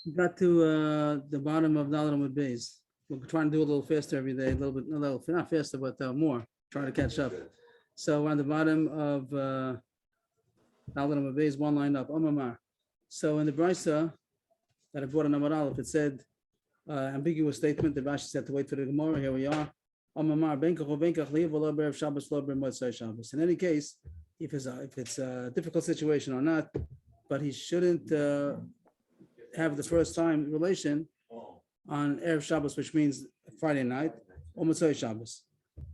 Got to the bottom of Dalit Amud Beis. We're trying to do a little faster every day, not faster, but more. Try to catch up. So we're on the bottom of Dalit Amud Beis, one line up. Omamar. So in the Brisa that I brought in Amar Aleph, it said ambiguous statement. The Rashi said to wait for the Gemara. Here we are. Omamar benkach o benkach li'v lo be'erev Shabbos lo be'motzei Shabbos. In any case, if it's a difficult situation or not, but he shouldn't have the first time relation on Erev Shabbos, which means Friday night, or Motzei Shabbos.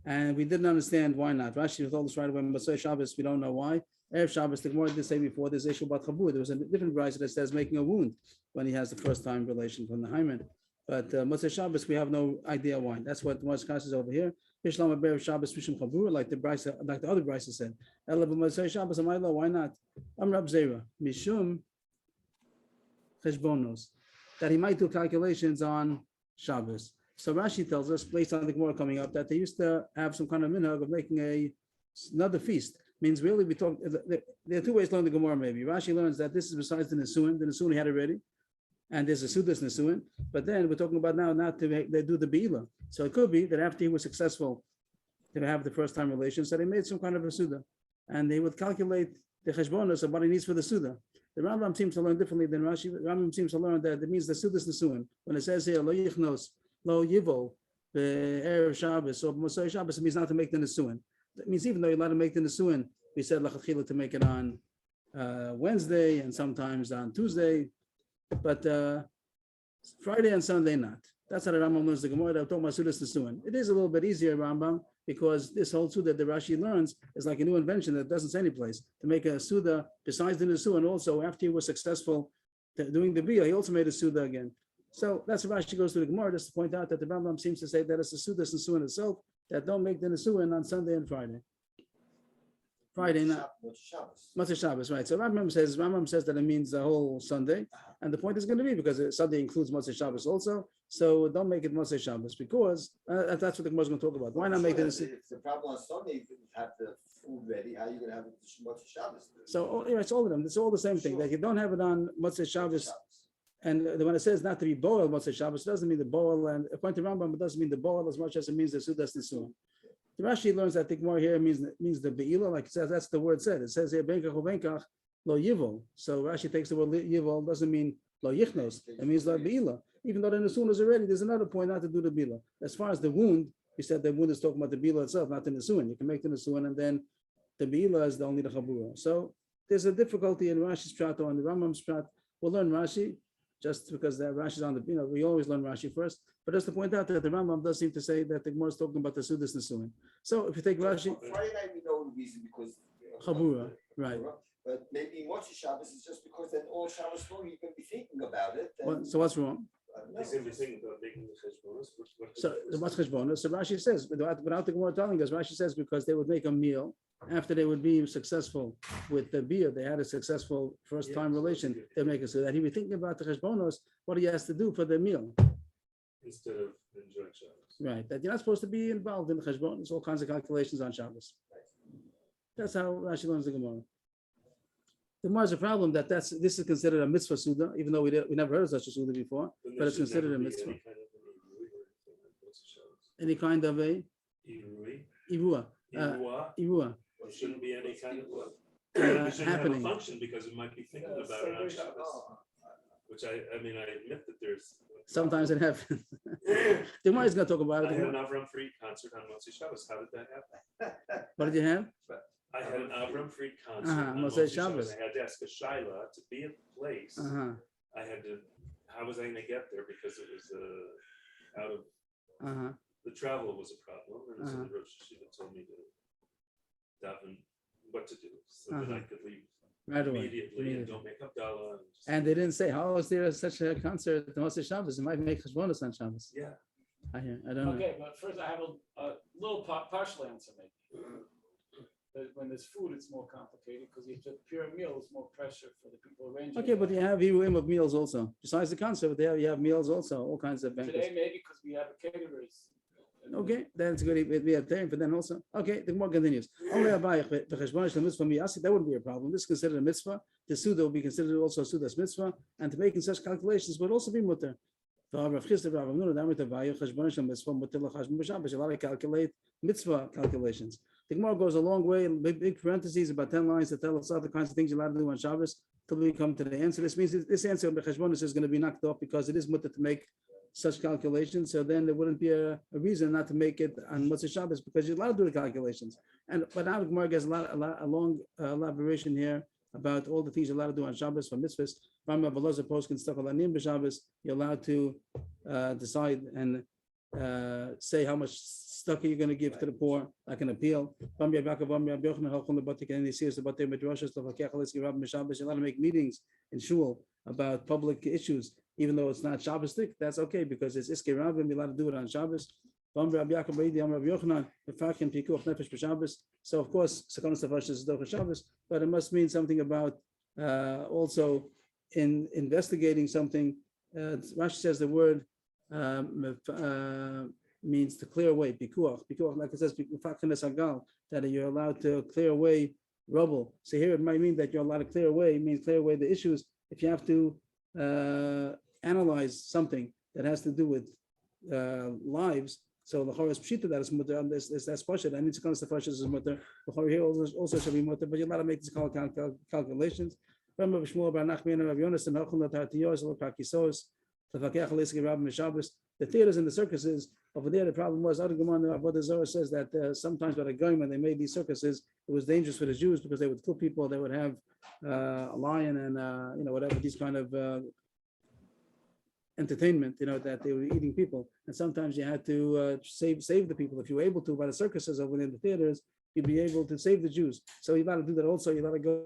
And we didn't understand why not. Rashi told us right away, Motzei Shabbos, we don't know why. Erev Shabbos, the Gemara did say before, there's Eshu Bat Chabur. There was a different Brisa that says making a wound when he has the first time relation from the hymen. But Motzei Shabbos, we have no idea why. That's what the Moshe is over here. Bishlam Erev Shabbos Mishum Chabur, like the Brisa, like the other Brisa said. Ela Motzei Shabbos, Amayla, why not? Rab Zera, Mishum Cheshbonos, that he might do calculations on Shabbos. So Rashi tells us, based on the Gemara coming up, that they used to have some kind of minhag of making another feast. Means really, we talk. There are two ways to learn the Gemara. Maybe Rashi learns that this is besides the Nisuin. The Nisuin he had already, and there's a Sudas Nisuin. But then we're talking about now not to make, they do the Beila. So it could be that after he was successful to have the first time relation, so they made some kind of a Suda, and they would calculate the Cheshbonos of what he needs for the Suda. The Rambam seems to learn differently than Rashi. The Rambam seems to learn that it means the Sudas Nisuin. When it says here, Lo Yichnos, Lo Yivo, Erev Shabbos, or Motzei Shabbos, it means not to make the Nisuin. That means even though you're allowed to make the Nisuin, we said Lachatchila to make it on Wednesday and sometimes on Tuesday, but Friday and Sunday not. That's how the Rambam learns the Gemara. They're talking about Sudas Nisuin. It is a little bit easier, Rambam, because this whole Suda that the Rashi learns is like a new invention that doesn't say any place. To make a Suda besides the Nisuin, also after he was successful doing the Biyah, he also made a Suda again. So that's what Rashi goes to the Gemara just to point out that the Rambam seems to say that it's a Sudas Nisuin itself that don't make the Nisuin on Sunday and Friday. Friday night, Motzei Shabbos, right? So Rambam says that it means the whole Sunday, and the point is going to be because Sunday includes Motzei Shabbos also. So don't make it Motzei Shabbos because that's what the Gemara is going to talk about. Why not make it? If the problem on Sunday, you have the food ready. How are you going to have it Motzei Shabbos? So it's all of them. It's all the same thing. That you don't have it on Motzei Shabbos. And when it says not to be boil Motzei Shabbos, it doesn't mean the boil. And according to Rambam, it doesn't mean the boil as much as it means the Sudas Nisuin. The Rashi learns that the Gemara here means the Be'ila, like it says, that's the word said. It says here, Benkach o Benkach lo Yivol. So Rashi takes the word Yivol, doesn't mean lo Yichnos. It means lo Be'ila. Even though the Nisuin is already, there's another point not to do the Be'ila. As far as the wound, we said the wound is talking about the Be'ila itself, not the Nisuin. You can make the Nisuin and then the Be'ila is only the Chabura. So there's a difficulty in Rashi's Pshat or in the Rambam's Pshat. We'll learn Rashi just because the Rashi's on the, we always learn Rashi first. But just to point out that the Rambam does seem to say that the Gemara is talking about the Sudas Nisuin. So if you take Rashi, Friday night we know the reason because Chabura, right? But maybe Motzei Shabbos is just because then all Shabbos long you can be thinking about it. So what's wrong? He's going to be thinking about making the cheshbonos. So what's cheshbonos? So Rashi says, without the Gemara telling us, Rashi says because they would make a meal after they would be successful with the beer, they had a successful first time relation. They make it so that he be thinking about the cheshbonos, what he has to do for the meal. Instead of enjoying Shabbos. Right, that you're not supposed to be involved in the cheshbon. There's all kinds of calculations on Shabbos. That's how Rashi learns the Gemara. The Gemara is a problem that this is considered a mitzvah suda, even though we never heard of such a suda before, but it's considered a mitzvah. Any kind of a ivua. Ivua. There shouldn't be any kind of we shouldn't happening. Have a function because it might be thinking about it on Shabbos. Which I admit that there's. Sometimes it happens. The Gemara is going to talk about it. I had an Avram Fried concert on Motzei Shabbos. How did that happen? What did you have? I had an Avram Fried concert on Motzei Shabbos. I had to ask a Shaila to be at the place. I had to. How was I going to get there because it was out of the travel was a problem, and so the Rosh Hashiva told me to daven what to do so that I could leave. Right away. Immediately and don't make up Dala. And they didn't say, how is there such a concert at the Motzei Shabbos? It might make Cheshbonos on Shabbos. Yeah. I don't know. Okay, but first I have a little partial answer maybe. When there's food, it's more complicated because if it's a pure meal, it's more pressure for the people arranging. Okay, but you have Iruim of meals also. Besides the concert, there you have meals also, all kinds of banquets. Today maybe because we have a caterers. Okay, that's good. We have time for then also. Okay, the more continues. That wouldn't be a problem. This is considered a mitzvah. The Suda will be considered also a Suda's mitzvah, and to making such calculations would also be mutter. You allowed to calculate mitzvah calculations. The Gemara goes a long way, big parentheses, about 10 lines to tell us all the kinds of things you're allowed to do on Shabbos till we come to the answer. This means this answer of Becheshbonis is going to be knocked off because it is mutter to make such calculations. So then there wouldn't be a reason not to make it on Motzei Shabbos because you're allowed to do the calculations. But now the Gemara gets a long elaboration here about all the things you're allowed to do on Shabbos for mitzvahs. You're allowed to decide and say how much stuff you're going to give to the poor, like an appeal. You're allowed to make meetings in shul about public issues, even though it's not Shabbos-tic. That's okay because it's Iskei Rabbim. You're allowed to do it on Shabbos. So of course, Sekonos Tefashis is Docha Shabbos, but it must mean something about also in investigating something. Rashi says the word means to clear away, pikuach, like it says, that you're allowed to clear away rubble. So here it might mean that you're allowed to clear away, it means clear away the issues. If you have to analyze something that has to do with lives, so the Chorus Pshita that is mutter, that's Pashat, and it's comes to Pashat is mutter. The Chorus here also should be mutter, but you're allowed to make these calculations. Remember, Shmuel Bar Nachman and Rav Yonas and Hachon Latartiyos, Lokakissos, Tafakech Aleski Rav Meshabbos. The theaters and the circuses over there, the problem was, Ad Gemara Avodah Zarah says that sometimes by the Goyim, when they made these circuses, it was dangerous for the Jews because they would kill people. They would have a lion and whatever these kind of entertainment, that they were eating people, and sometimes you had to save the people. If you were able to, by the circuses or within the theaters, you'd be able to save the Jews. So you got to do that also. You got to go.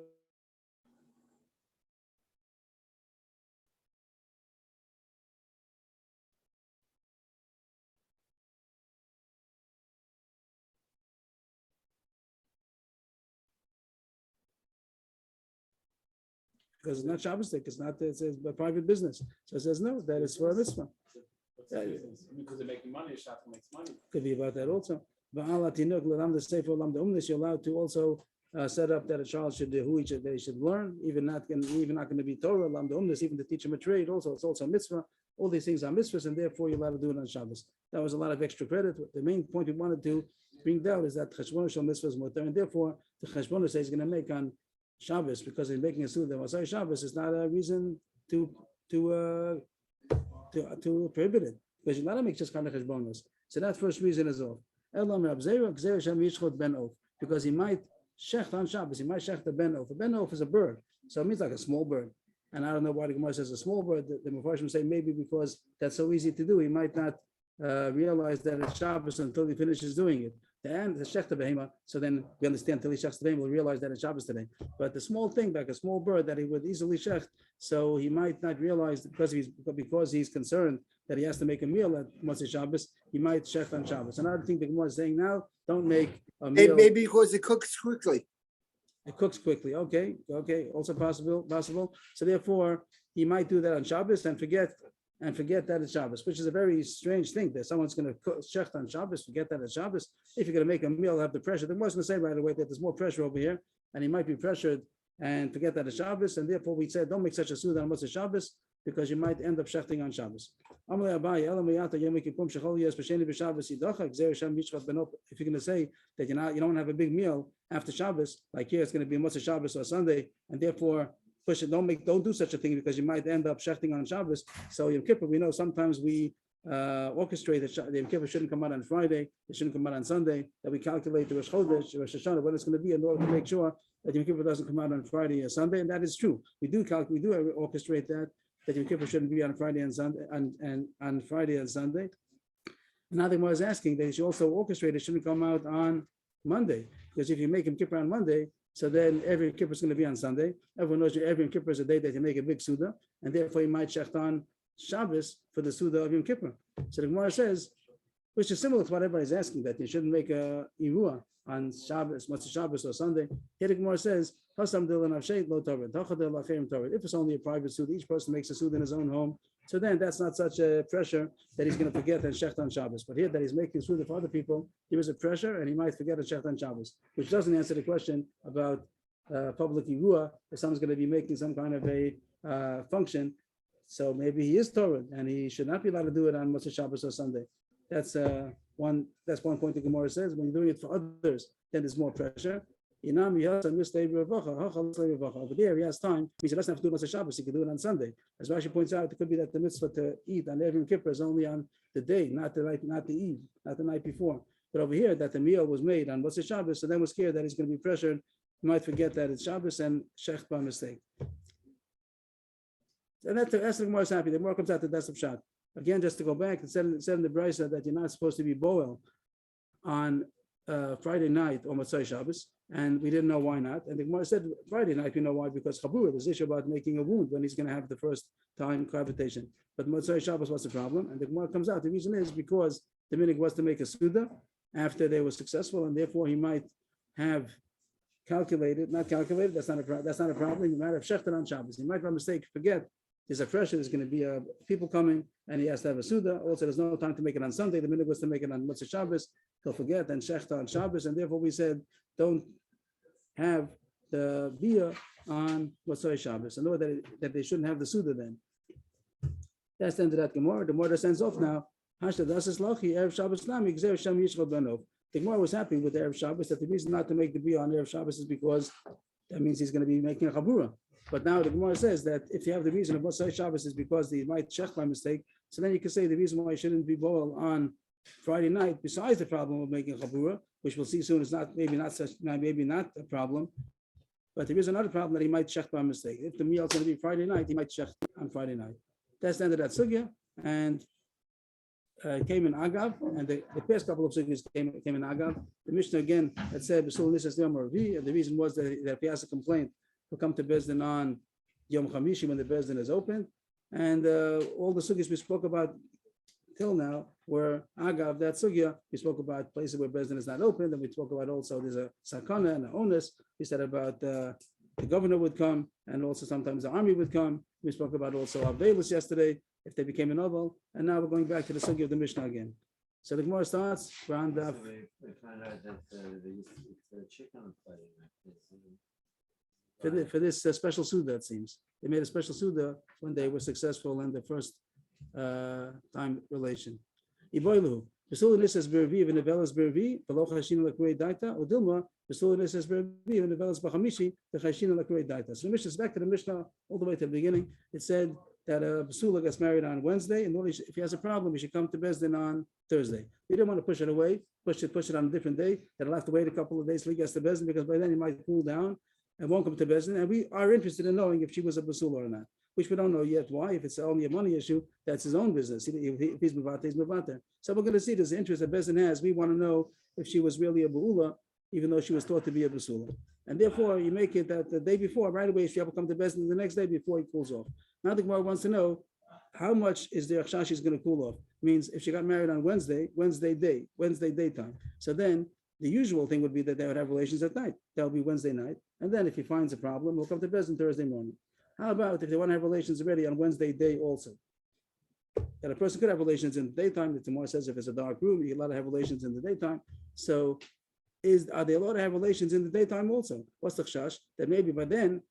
Because it's not Shabbos, it's a private business. So it says no, that is for a mitzvah. Because they're making money, Shach makes money. Could be about that also. You're allowed to also set up that a child should do they should learn, even not going to be Torah, even to teach him a trade. Also, it's also a mitzvah. All these things are mitzvahs, and therefore you're allowed to do it on Shabbos. That was a lot of extra credit. The main point we wanted to bring down is that Cheshbon Shel mitzvahs mutar, and therefore the Cheshbon says he's going to make on Shabbos because he's making a suit that Masai Shabbos is not a reason to prohibit it, because you're not to make just kind of cheshbonos. So that first reason is off. Because he might shecht on Shabbos, he might shecht the ben off. A ben off is a bird, so it means like a small bird. And I don't know why the Gemara says a small bird. The Mefarshim say maybe because that's so easy to do, he might not realize that it's Shabbos until he finishes doing it. And the shech behema, so then we understand till he shechs today, we'll realize that it's Shabbos today. But the small thing, like a small bird that he would easily shech, so he might not realize because he's concerned that he has to make a meal at Motzei Shabbos, he might shech on Shabbos. Another thing the Gemara is saying now, don't make a meal. Maybe because it cooks quickly. It cooks quickly. Okay, also possible. So therefore, he might do that on Shabbos and forget that it's Shabbos, which is a very strange thing that someone's going to shecht on Shabbos, forget that it's Shabbos. If you're going to make a meal, have the pressure. The Muslim say right away that there's more pressure over here, and he might be pressured and forget that it's Shabbos, and therefore we said don't make such a suda on Motzei Shabbos because you might end up shechting on Shabbos. If you're going to say that you don't have a big meal after Shabbos, like here it's going to be Motzei Shabbos or Sunday, and therefore push it. Don't do such a thing because you might end up shechting on Shabbos. So Yom Kippur, we know sometimes we orchestrate that the Yom Kippur shouldn't come out on Friday, it shouldn't come out on Sunday. That we calculate the Rosh Chodesh, Rosh Hashanah, when it's going to be in order to make sure that Yom Kippur doesn't come out on Friday or Sunday, and that is true. We do orchestrate that Yom Kippur shouldn't be on Friday and Sunday, and on Friday and Sunday. Now the Gemara is asking that you should also orchestrate it shouldn't come out on Monday, because if you make Yom Kippur on Monday, so then every Yom Kippur is going to be on Sunday. Everyone knows every Yom Kippur is a day that you make a big Suda, and therefore you might shecht on Shabbos for the Suda of Yom Kippur. So the Gemara says which is similar to what everybody's asking, that you shouldn't make a Irua on Shabbos, Motzei Shabbos or Sunday. Here the Gemara says, if it's only a private suit, each person makes a suit in his own home, so then that's not such a pressure that he's going to forget and shecht on Shabbos. But here that he's making suit for other people, there is a pressure and he might forget and shecht on Shabbos, which doesn't answer the question about public Irua, if someone's going to be making some kind of a function. So maybe he is Torah and he should not be allowed to do it on Motzei Shabbos or Sunday. That's one point the Gemara says. When you're doing it for others, then there's more pressure. Over there, he has time. He doesn't have to do it on Shabbos. He can do it on Sunday. As Rashi points out, it could be that the mitzvah to eat on Erev Yom Kippur is only on the day, not the eve, not the night before. But over here, that the meal was made on Motzei Shabbos, so then we're scared that he's going to be pressured. He might forget that it's Shabbos and shecht by mistake. And that's the Gemara is happy. The Gemara comes out the that's of shot. Again, just to go back, it said in the Brisa that you're not supposed to be boil on Friday night or Motzei Shabbos, and we didn't know why not. And the Gemara said Friday night we know why, because Chabura, there's issue about making a wound when he's going to have the first time cohabitation. But Motzei Shabbos was the problem, and the Gemara comes out. The reason is because the minhag was to make a suda after they were successful, and therefore he might have not calculated. That's not a problem. He might have shechted on Shabbos. He might by mistake forget. There's a pressure. There's going to be people coming, and he has to have a suda. Also, there's no time to make it on Sunday. The minhag was to make it on Motzei Shabbos. He'll forget and shechta on Shabbos, and therefore we said don't have the bia on Motzei Shabbos. In order that they shouldn't have the suda then. That's the end of that Gemara. The Gemara sends off now. The Gemara was happy with the Erev Shabbos, that the reason not to make the bia on Erev Shabbos is because that means he's going to be making a chabura. But now the Gemara says that if you have the reason of Motzei Shabbos is because he might check by mistake, so then you can say the reason why he shouldn't be boiled on Friday night, besides the problem of making chabura, which we'll see soon is maybe not a problem, but there is another problem that he might check by mistake. If the meal is going to be Friday night, he might check on Friday night. That's the end of that sugya, and came in Agav, and the past couple of sugyas came in Agav. The Mishnah again had said, and the reason was that if he has a complaint, will come to Bezdin on Yom Chamishi when the Bezdin is open, and all the sugyas we spoke about till now were Agav that sugya. We spoke about places where Bezdin is not open, and we spoke about also there's a sakana and an onus. We said about the governor would come, and also sometimes the army would come. We spoke about also Avdelus yesterday if they became a novel, and now we're going back to the sugya of the Mishnah again. So the Gemara starts around. We found out that they used to eat the chicken on Friday night. For this special suda, it seems. They made a special suda when they were successful in the first time relation. Iboilu, Besulinis Bervi, Venevelas Bervi, Velocha Hashina Lakrei Daita, Odilma, Besulinis Bervi, Venevelas Bachamishi, the Hashina Lakrei Daita. So the Mishnah is back to the Mishnah all the way to the beginning. It said that a Basula gets married on Wednesday, and if he has a problem, he should come to Bezdin on Thursday. We didn't want to push it away, push it on a different day. That he'll have to wait a couple of days till he gets to Bezdin, because by then he might cool down and won't come to Bezdin. And we are interested in knowing if she was a Basula or not, which we don't know yet why. If it's only a money issue, that's his own business. If he's Mavata, he's Mavata. So we're going to see this interest that Bezdin has. We want to know if she was really a Ba'ula, even though she was thought to be a Basula. And therefore, you make it that the day before, right away, she have to come to Bezdin the next day before he cools off. Now the Gemara wants to know how much is the Akshashi is going to cool off. Means if she got married on Wednesday daytime. So then the usual thing would be that they would have relations at night. That would be Wednesday night. And then if he finds a problem, he'll come to Bezdin Thursday morning. How about if they want to have relations already on Wednesday day also? That a person could have relations in the daytime. The Gemara says if it's a dark room, you're allowed to have relations in the daytime. So are they allowed to have relations in the daytime also? What's the chash? That maybe by then,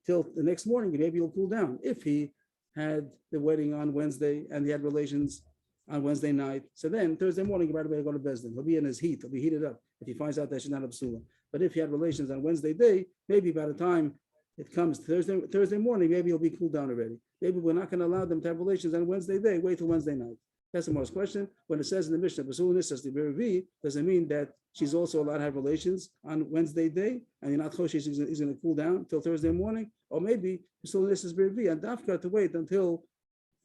till the next morning, maybe he'll cool down. If he had the wedding on Wednesday and he had relations on Wednesday night, so then Thursday morning, right away to go to Bezdin. He'll be in his heat. He'll be heated up if he finds out that she's not a psula. But if he had relations on Wednesday day, maybe by the time it comes Thursday morning, maybe he'll be cooled down already. Maybe we're not going to allow them to have relations on Wednesday day. Wait till Wednesday night. That's the most question. When it says in the Mishnah, does it mean that she's also allowed to have relations on Wednesday day, and you're not choshesh he's going to cool down till Thursday morning? Or maybe this is Bervi and Dafka to wait until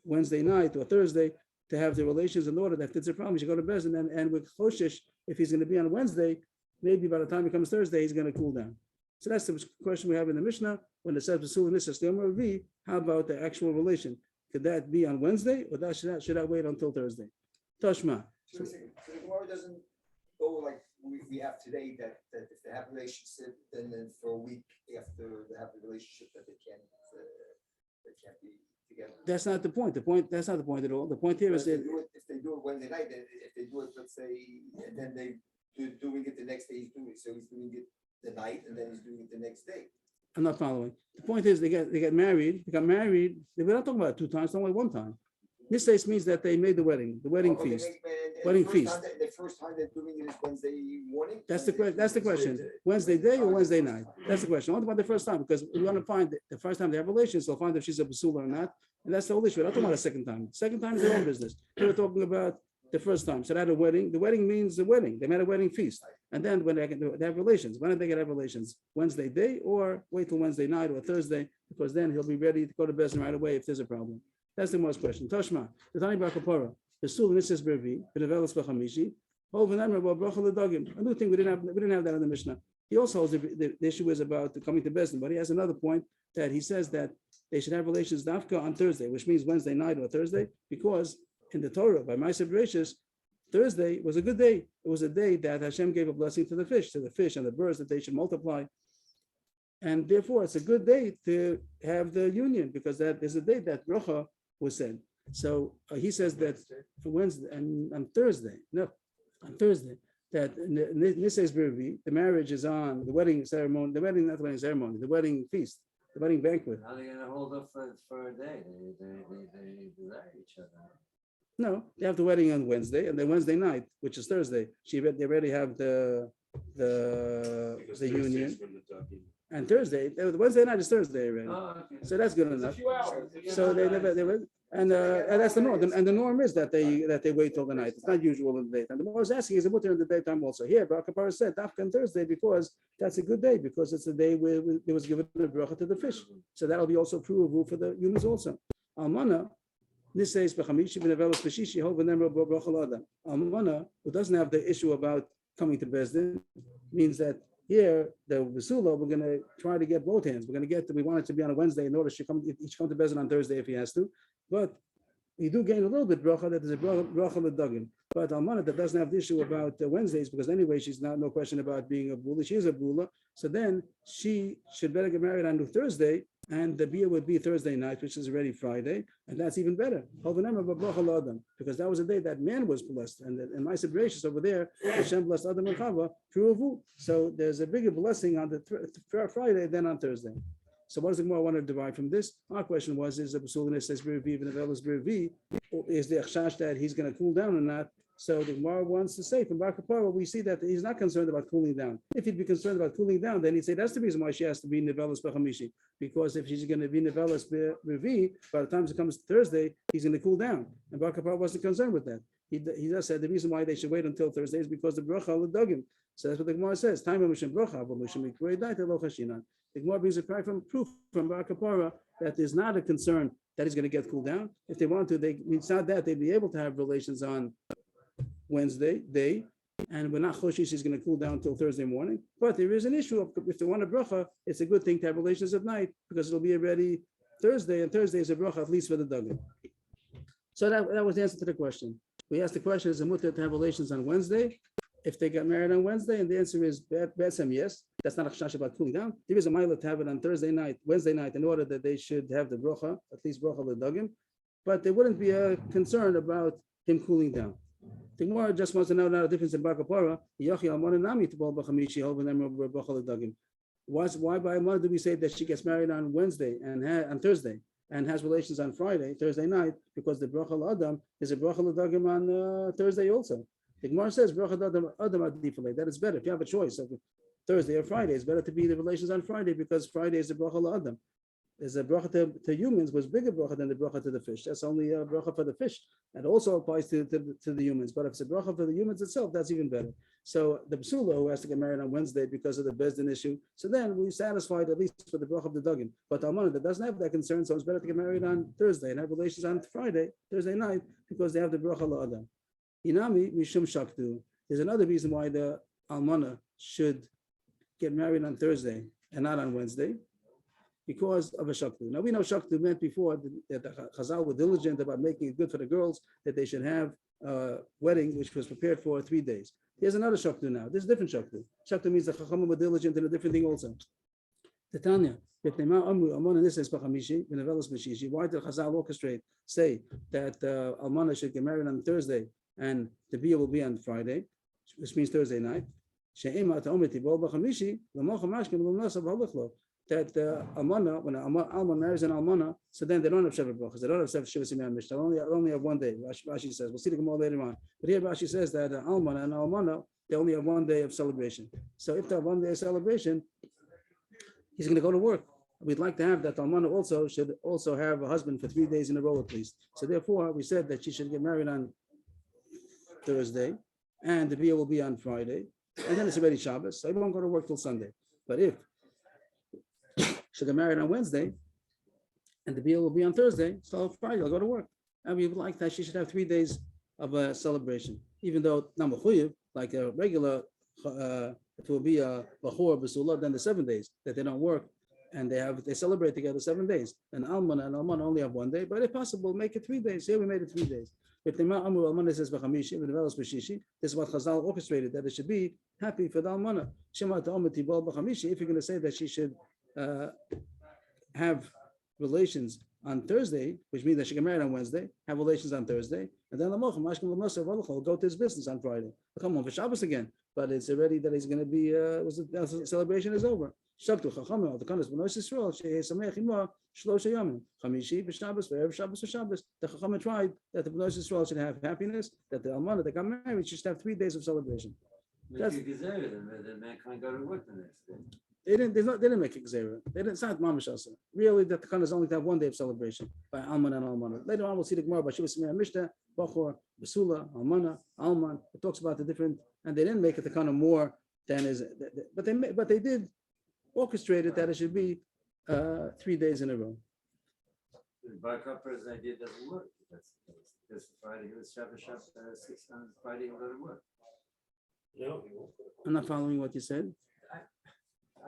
Wednesday night or Thursday to have the relations in order that if it's a problem, you should go to Bezdin, and with choshesh, if he's going to be on Wednesday, maybe by the time it comes Thursday, he's going to cool down. So that's the question we have in the Mishnah. When it says Bervi, how about the actual relation? Could that be on Wednesday, or should that wait until Thursday? Tashma. So the Gemara doesn't go like we have today that if they have a relationship, then for a week after they have the relationship that they can't be together. That's not the point. That's not the point at all. The point here But is that if they do it Wednesday night, then if they do it, let's say, and then they doing it the next day, he's doing it the night, and then he's doing it the next day. I'm not following. The point is they got married. They got married. We're not talking about 2 times, only 1 time. This case means that they made the wedding feast. Wedding feast. The first time they're doing it is Wednesday morning. That's the question. Wednesday day or Wednesday night? That's the question. What about the first time? Because we want to find the first time they have relations, they'll find if she's a basula or not. And that's the whole issue. We're not talking about a second time. Second time is their own business. We're talking about the first time. So they had a wedding. The wedding means the wedding. They made a wedding feast. And then when they have relations, when did they get have relations? Wednesday day or wait till Wednesday night or Thursday? Because then he'll be ready to go to Bezdin right away if there's a problem. That's the most question. Toshma, the Tani Bar Kapara, the Sul Nisas Bervi, the Nevelas Bachamishi, over them about Brachal Dagim. A new thing we didn't have that in the Mishnah. He also holds the issue is about coming to Bezdin, but he has another point that he says that they should have relations dafka on Thursday, which means Wednesday night or Thursday, because in the Torah by Ma'aser Bereishis, Thursday was a good day. It was a day that Hashem gave a blessing to the fish and the birds that they should multiply. And therefore, it's a good day to have the union because that is a day that bracha was said. So he says that for Wednesday and on Thursday, that Nisay's Bervi, the marriage is on the wedding ceremony, the wedding feast, the wedding banquet. How are they gonna hold up for a day? They desire each other. No, they have the wedding on Wednesday, and then Wednesday night, which is Thursday, they already have the union. And Thursday, Wednesday night is Thursday already. Oh, okay. So that's good It's a enough. few hours. So they never, and that's the norm. And the norm is that they wait till the night. It's not usual in the daytime. The more is asking is a mutter in the daytime also. Here, Bar Kapara said Dafka on Thursday because that's a good day because it's a day where it was given a bracha to the fish. So that'll be also provable for the humans also. Almana. This says Almana, who doesn't have the issue about coming to Bezdin, means that here the Vesula, we're going to try to get both hands. We want it to be on a Wednesday in order she come to Bezdin on Thursday if he has to. But you do gain a little bit bracha that is a bracha l'dagim. But Almana that doesn't have the issue about Wednesdays because anyway she's no question about being a bula. She is a bula. So then she should better get married on Thursday. And the beer would be Thursday night, which is already Friday, and that's even better. Because that was a day that man was blessed, and in my Bereshis over there, Hashem blessed Adam and Chava through. So there's a bigger blessing on the Friday than on Thursday. So what does the Gemara want to derive from this? Our question was: is the Basulinis says B'Revi and Avelis B'Revi, is the Achshash that he's going to cool down or not? So the Gemara wants to say from Bar Kapara, we see that he's not concerned about cooling down. If he'd be concerned about cooling down, then he'd say that's the reason why she has to be Nevelis B'Chamishi. Because if she's going to be Nevelis B'Revi, by the time it comes to Thursday, he's going to cool down. And Bar Kapara wasn't concerned with that. He just said the reason why they should wait until Thursday is because the bracha l'dagim. So that's what the Gemara says. Time Moshe bracha, but Moshe mikrei daita lo chashinan. The Gemara brings a proof from Bar Kapara that there's not a concern that he's going to get cooled down. If they want to, it's not that they'd be able to have relations on Wednesday day, and we're not choshish is going to cool down until Thursday morning. But there is an issue of if they want a bracha, it's a good thing to have relations at night because it'll be already Thursday, and Thursday is a bracha at least for the dagim. So that was the answer to the question. We asked the question: is a mutter to have relations on Wednesday if they got married on Wednesday? And the answer is B'etzem, yes. That's not a chashash about cooling down. There is a mila to have it on Wednesday night, in order that they should have the bracha, at least bracha l'dagim. But there wouldn't be a concern about him cooling down. The Gemara just wants to know now the difference in Bar Kapara. Why by Amana do we say that she gets married on Wednesday and on Thursday and has relations on Thursday night? Because the bracha l'adam is a bracha l'dagim on Thursday also. The Gemara says bracha l'adam adifalei. That is better if you have a choice of Thursday or Friday. It's better to be the relations on Friday because Friday is the bracha l'adam. There's a bracha to humans was bigger bracha than the bracha to the fish. That's only a bracha for the fish. That also applies to the humans. But if it's a bracha for the humans itself, that's even better. So the psula who has to get married on Wednesday because of the Bezdin issue, so then we're satisfied at least for the bracha of the dagim. But Almana that doesn't have that concern, so it's better to get married on Thursday and have relations on Thursday night, because they have the bracha la'adam. Inami mishum shaktu. There's another reason why the Almana should get married on Thursday and not on Wednesday. Because of a shaktu. Now we know shaktu meant before that the Chazal were diligent about making it good for the girls, that they should have wedding, which was prepared for 3 days. Here's another shaktu now. This is different shaktu. Shaktu means the chachamim were diligent in a different thing also. Titania, why did Chazal orchestrate say that Almana should get married on Thursday and the Bia will be on Friday, which means Thursday night? That Almana, when Alma marries an Almana, so then they don't have Sheva Brachas, they don't have Shivas Yimei Mishnah, only have 1 day. Rashi says, we'll see the Gemara later on. But here Rashi says that Almana and Almana, they only have 1 day of celebration. So if they have 1 day of celebration, he's going to go to work. We'd like to have that Almana also should also have a husband for 3 days in a row at least. So therefore, we said that she should get married on Thursday, and the Bia will be on Friday, and then it's already Shabbos, so he won't go to work till Sunday. But if she get married on Wednesday, and the Bia will be on Thursday, so Friday I'll go to work. And we would like that she should have 3 days of a celebration, even though Namachuyev, like a regular, it will be a Bachor Basula, then the 7 days that they don't work, and they celebrate together 7 days. And Almana only have 1 day, but if possible, make it 3 days. Here we made it 3 days. If the Almana says B'chamishi, if it develops B'shishi, this is what Chazal orchestrated, that it should be happy for the Almana. Shema Ta'omet Tibol B'chamishi, if you're going to say that she should have relations on Thursday, which means that she get married on Wednesday, have relations on Thursday, and then will go to his business on Friday. Come on for Shabbos again, but it's already that he's going to be. The celebration is over. The Chacham tried that the Bnei Yisrael should have happiness, that the Almana that got married should have 3 days of celebration. The man can't go to work the next day. They didn't make it Gzera. It's not Mamash Asa. Really, that the Khan is only to have 1 day of celebration by Alman and Almana. Later on, we'll see the Gemara by Shivas Yimei Mishnah, Bachor, Basula, Almana, Alman. It talks about the different, and they didn't make it the kind of more than is, but they did orchestrate it that it should be 3 days in a row. The Bar Kappa's idea doesn't work. That's Friday. He was Shabbos 6 on Friday. He'll go to work. No, he won't. I'm not following what you said.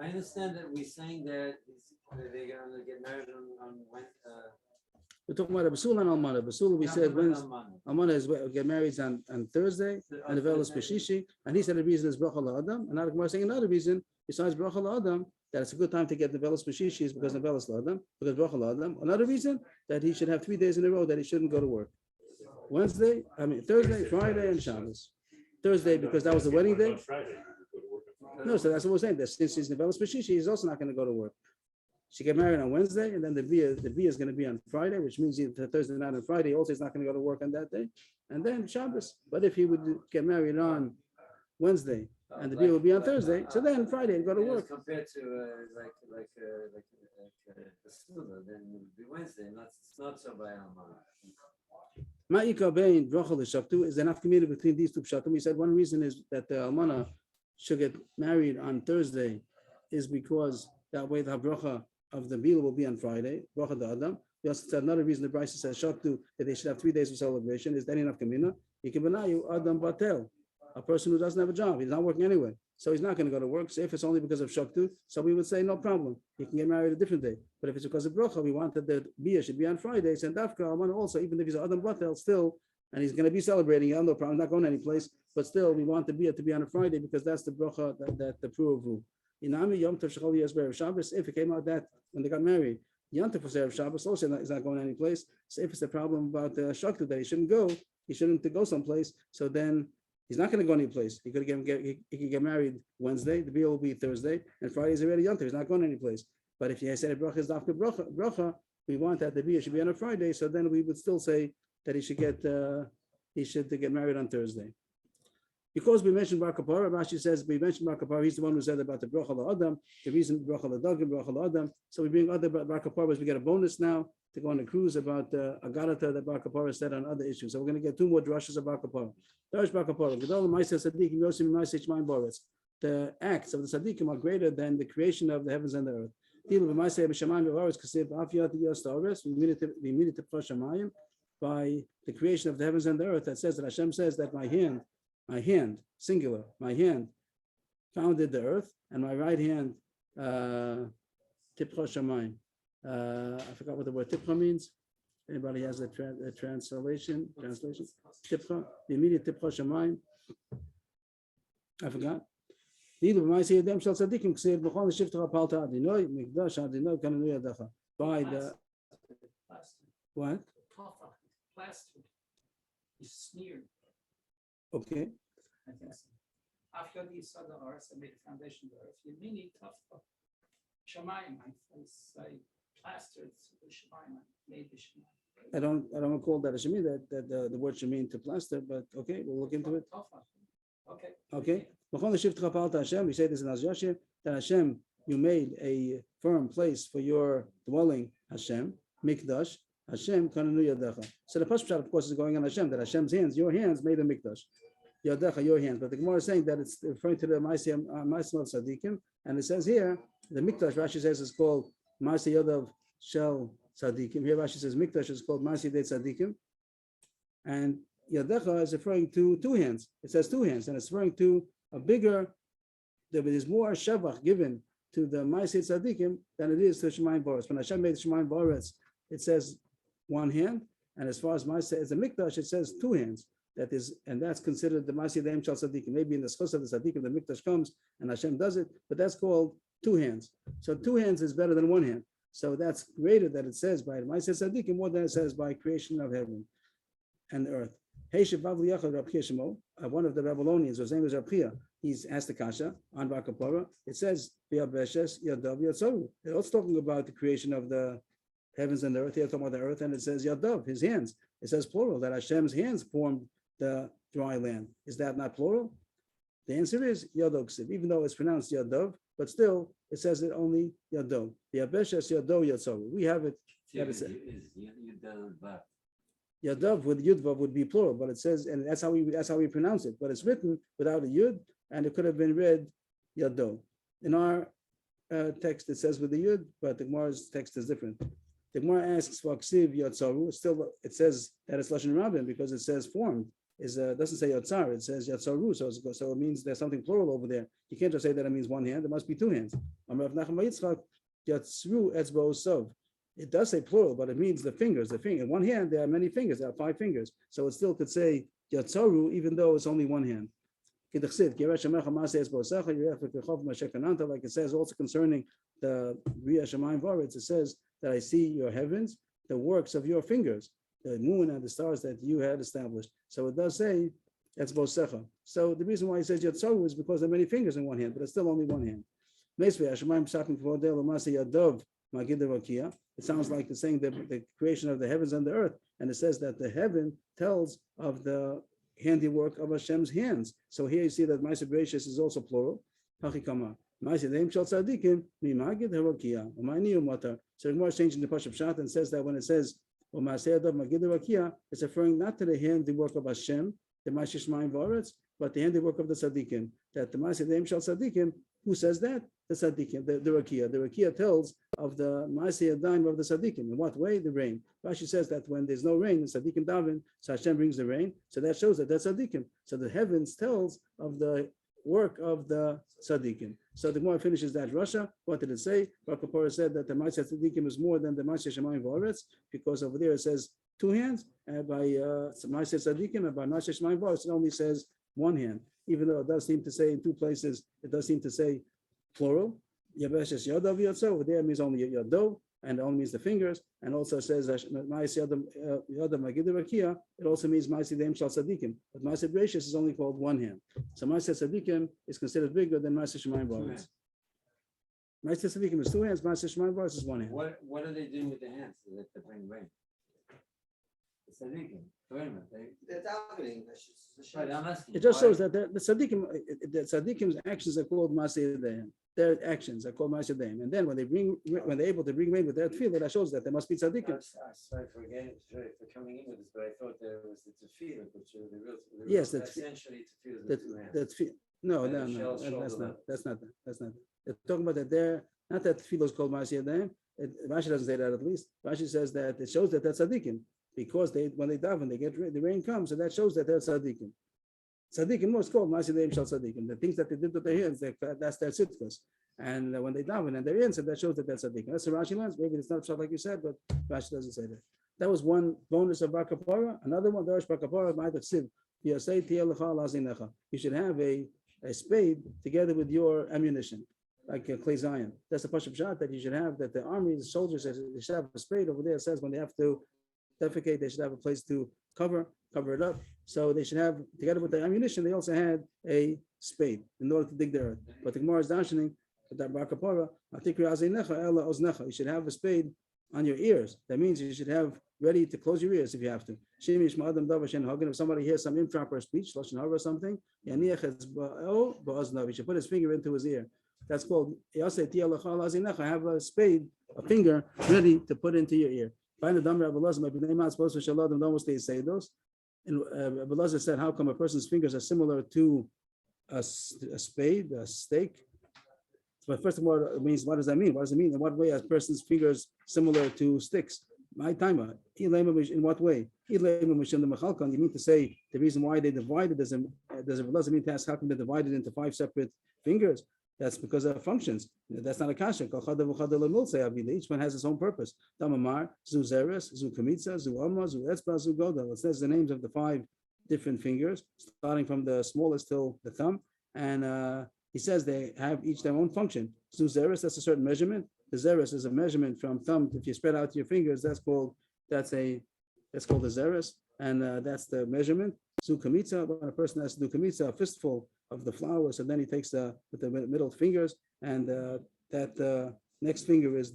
I understand that we're saying that they're going to get married on Wednesday. We're talking about Basula and Almana. Basula, we said Wednesday. Almana is get married on Thursday, and the Velas Beshishi, and he said the reason is Bracha LaAdam, and now the Gemara is saying another reason besides Bracha LaAdam that it's a good time to get the Velas Beshishi is because of Velas LaAdam, because Bracha LaAdam. Another reason that he should have 3 days in a row that he shouldn't go to work. Thursday, Friday, and Shabbos. Thursday because that was the wedding day. On Friday, you go to work on Friday. No, so that's what we're saying. That since she's Nevelas Beshishi, he's also not going to go to work. She get married on Wednesday, and then the Bia is going to be on Friday, which means the Thursday night and Friday also is not going to go to work on that day, and then Shabbos. But if he would get married on Wednesday and the Bia would be on Thursday, so then Friday he'd go to work. Compared to like the Suda, then it would be Wednesday. It's not so by Almana. Ma'ika bein bracha l'shaktu is enough community between these two pshatim. We said one reason is that the almana should get married on Thursday is because that way the bracha of the bila will be on Friday. Bracha the adam. We also said another reason the Brisa says shaktu that they should have 3 days of celebration is that enough kamina. Yikebenayu adam batel, a person who doesn't have a job, he's not working anyway, so he's not going to go to work. So if it's only because of shaktu, so we would say no problem, he can get married a different day. But if it's because of bracha, we wanted that bia should be on Fridays, and dafka almana also, even if he's adam batel still, and he's going to be celebrating, I have no problem, not going any place, but still we want the bia to be on a Friday because that's the bracha that the pruvu. Inami yom tov shechol yas be'erev Shabbos. If it came out that when they got married, yom tov was erev Shabbos, also he's not going any place. So if it's the problem about shaktu that he shouldn't go go someplace, so then he's not going to go any place. He could get married Wednesday, the bia will be Thursday, and Friday is already yom tov. He's not going any place. But if he said bracha is dafka bracha, we want that the bia should be on a Friday. So then we would still say that he should get married on Thursday. Because we mentioned Bar Kapara, Rashi says we mentioned Bar Kapara. He's the one who said about the bracha la'adam, the reason bracha la'dagim, bracha la'adam. So we bring other Bar Kaparas. We get a bonus now to go on a cruise about Agarata that Bar Kapara said on other issues. So we're going to get 2 more drushes of Bar Kapara. Drash Bar Kapara. The acts of the Tzaddikim are greater than the creation of the heavens and the earth. By the creation of the heavens and the earth, that says that Hashem says that my hand, singular, my hand founded the earth, and my right hand, tipcha shamayim. I forgot what the word tipcha means. Anybody has a translation? Tipcha, the immediate Tipcha Shemaim. I forgot. By the what? Plastered. He's smeared. Okay. I think so. After the saw the earth, I made the foundation of the earth. You mean tough Shemayim. I plastered the Shemayim. Made the Shemayim. I don't recall that it should mean that the word should mean to plaster, but okay, we'll look into it. Okay. Okay. We say this in Azashir, that Hashem, you made a firm place for your dwelling, Hashem, Mikdash, Hashem, Kananu Yadecha. So the Pashut, of course, is going on Hashem, that Hashem's hands, your hands made the Mikdash. Yadecha, your hands. But the Gemara is saying that it's referring to the Ma'aseh of Tzadikim, and it says here, the Mikdash, Rashi says, is called Ma'aseh Yodav Shel Tzadikim. Here Rashi says Mikdash is called Ma'aseh De Tzadikim. And Yadecha is referring to two hands. It says two hands, and it's referring to a bigger, there is more Shavach given to the Ma'aseh Tzadikim than it is to Shemayim Boretz. When Hashem made Shemayim Boretz, it says one hand, and as far as Ma'aseh as a Mikdash, it says two hands. That is, and that's considered the Ma'aseh Deim Shal Tzadikim. Maybe in the schos of the Tzadikim, the Mikdash comes and Hashem does it, but that's called two hands. So two hands is better than one hand. So that's greater that it says by the Ma'aseh Tzadikim more than it says by creation of heaven and earth. One of the Babylonians, whose name is Rabchia, he's asked the Kasha on Bar Kapora. It says, it's talking about the creation of the heavens and the earth. Here talking about the earth, and it says Yadav, his hands. It says plural, that Hashem's hands formed the dry land. Is that not plural? The answer is Yadov, even though it's pronounced Yadav, but still it says it only Yadav. We have it. Yadav with Yudvav would be plural, but it says, and that's how we pronounce it. But it's written without a Yud, and it could have been read Yado. In our text, it says with the Yud, but the Gemara's text is different. The Gemara asks for Ksiv Yatzaru. It says that it's Lashon Rabin because it says formed. Doesn't say Yatzar, it says Yatzaru. So it means there's something plural over there. You can't just say that it means one hand. There must be two hands. Yatzru Etzbo Sov. It does say plural, but it means the fingers. In one hand, there are many fingers. There are 5 fingers. So it still could say Yatzaru, even though it's only one hand. Like it says also concerning the Riyah Shemayim Varetz, it says that I see your heavens, the works of your fingers, the moon and the stars that you had established. So it does say that's Bosecha. So the reason why he says Yatzaru is because there are many fingers in one hand, but it's still only one hand. It sounds like it's saying the creation of the heavens and the earth, and it says that the heaven tells of the handiwork of Hashem's hands. So here you see that Ma'aseh Bereishis is also plural. Hachikama. Ma'aseh Deim Shel Tzadikim Mimagid Harakia. Umayni Umatar. So the Gemara is changing the Pashup Pshat and says that when it says U'Maaseh Adav Magid Harakia, it's referring not to the handiwork of Hashem, the Ma'aseh Shemayim V'Aretz, but the handiwork of the Tzadikim. That the Ma'aseh Deim Shel Tzadikim, who says that? The Tzadikim, the Rakia. The Rakia tells of the Ma'aseh Adaim of the Tzadikim. In what way? The rain. Rashi says that when there's no rain, the Tzadikim daven, so Hashem brings the rain. So that shows that that's Tzadikim. So the heavens tells of the work of the Tzadikim. So the Gemara finishes that Rasha. What did it say? Bar Kapora said that the Ma'aseh Tzadikim is more than the Ma'aseh Shemayim V'Aretz, because over there it says two hands, and by Ma'aseh Tzadikim and by Ma'aseh Shemayim V'Aretz it only says one hand. Even though it does seem to say in two places, it does seem to say plural. Yabeshes Yadav Yatzo, over there means only Yado, and it only means the fingers, and also says Ma'aseh Yadav Magid Rakia, it also means Ma'aseh Deim Shal Tzadikim. But Ma'aseh Bereishis is only called one hand. So Ma'aseh Tzadikim is considered bigger than Ma'aseh Shemayim V'Aretz. Ma'aseh Tzadikim is two hands, Ma'aseh Shemayim V'Aretz is one hand. What are they doing with the hands that they bring rain? The Tzadikim. They're davening. Right, I'm asking. It just shows that the Tzaddikim's actions are called Ma'aseh Deim. Their actions are called Ma'aseh Deim. And then when they're able to bring rain with their tefillah, that shows that there must be Tzaddikim. I'm sorry for coming in with this, but I thought there was the tefillah, which are the real. Yes, essentially tefillah. The two hands. No, that's not that. They're talking about that there. Not that tefillah is called Ma'aseh Deim. Rashi doesn't say that at least. Rashi says that it shows that they're Tzaddikim. Because when they daven, they get the rain comes, so that shows that they're tzaddikim. Tzaddikim was called Ma'aseh Deim Shal Tzaddikim. The things that they did with their hands, that's their tzidkus. And when they daven and they're in, so that shows that they're tzaddikim. That's the Rashi learns. Maybe it's not like you said, but Rashi doesn't say that. That was one bonus of Bar Kapara. Another one, Darash Bar Kapara, you should have a spade together with your ammunition, like a clay zion. That's the Pashup shot that you should have, that the army, the soldiers, they should have a spade over there. It says when they have to defecate, they should have a place to cover it up. So they should have, together with the ammunition, they also had a spade in order to dig the earth. But the Gemara is darshaning that Bar Kapara, you should have a spade on your ears. That means you should have ready to close your ears if you have to. If somebody hears some improper speech, lashon hara or something, he should put his finger into his ear. That's called have a spade, a finger ready to put into your ear. Find the dumb Rabbi Lazar, maybe they're not supposed to shalom them, don't say those. And Rabbi Lazar said, how come a person's fingers are similar to a spade, a stake? But first of all, it means, what does that mean? What does it mean? In what way are a person's fingers similar to sticks? My timer. In what way? You mean to say the reason why they divided doesn't mean to ask how come they divided into 5 separate fingers? That's because of functions. That's not a kasha. Each one has its own purpose. Damamar, zu zeres, zu kamitza, zu amma, zu etzba, zu godel. It says the names of the 5 different fingers, starting from the smallest till the thumb. And he says they have each their own function. Zu zeres, that's a certain measurement. The zeres is a measurement from thumb. If you spread out your fingers, that's called a zeres, and that's the measurement. Zu kamitza, when a person has to do kamitza, a fistful of the flour, so then he takes with the middle fingers, and that next finger is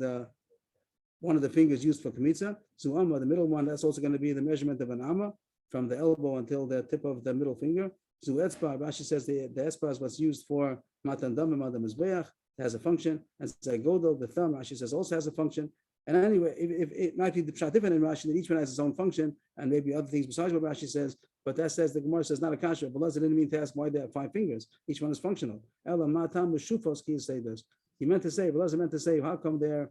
one of the fingers used for kamitza. Zu amma, the middle one, that's also going to be the measurement of an amma, from the elbow until the tip of the middle finger. Zu etzba, Rashi says the etzba is what's used for matan dam and matan mizbeach, has a function, and zagodel, the thumb, Rashi says also has a function. And anyway, if it might be the pshat different in Rashi, that each one has its own function, and maybe other things besides what Rashi says, but that says the Gemara says not a kasha. But didn't mean to ask why they have 5 fingers. Each one is functional. Ela matam meshufos ki say this. He meant to say, Belazar meant to say, how come they're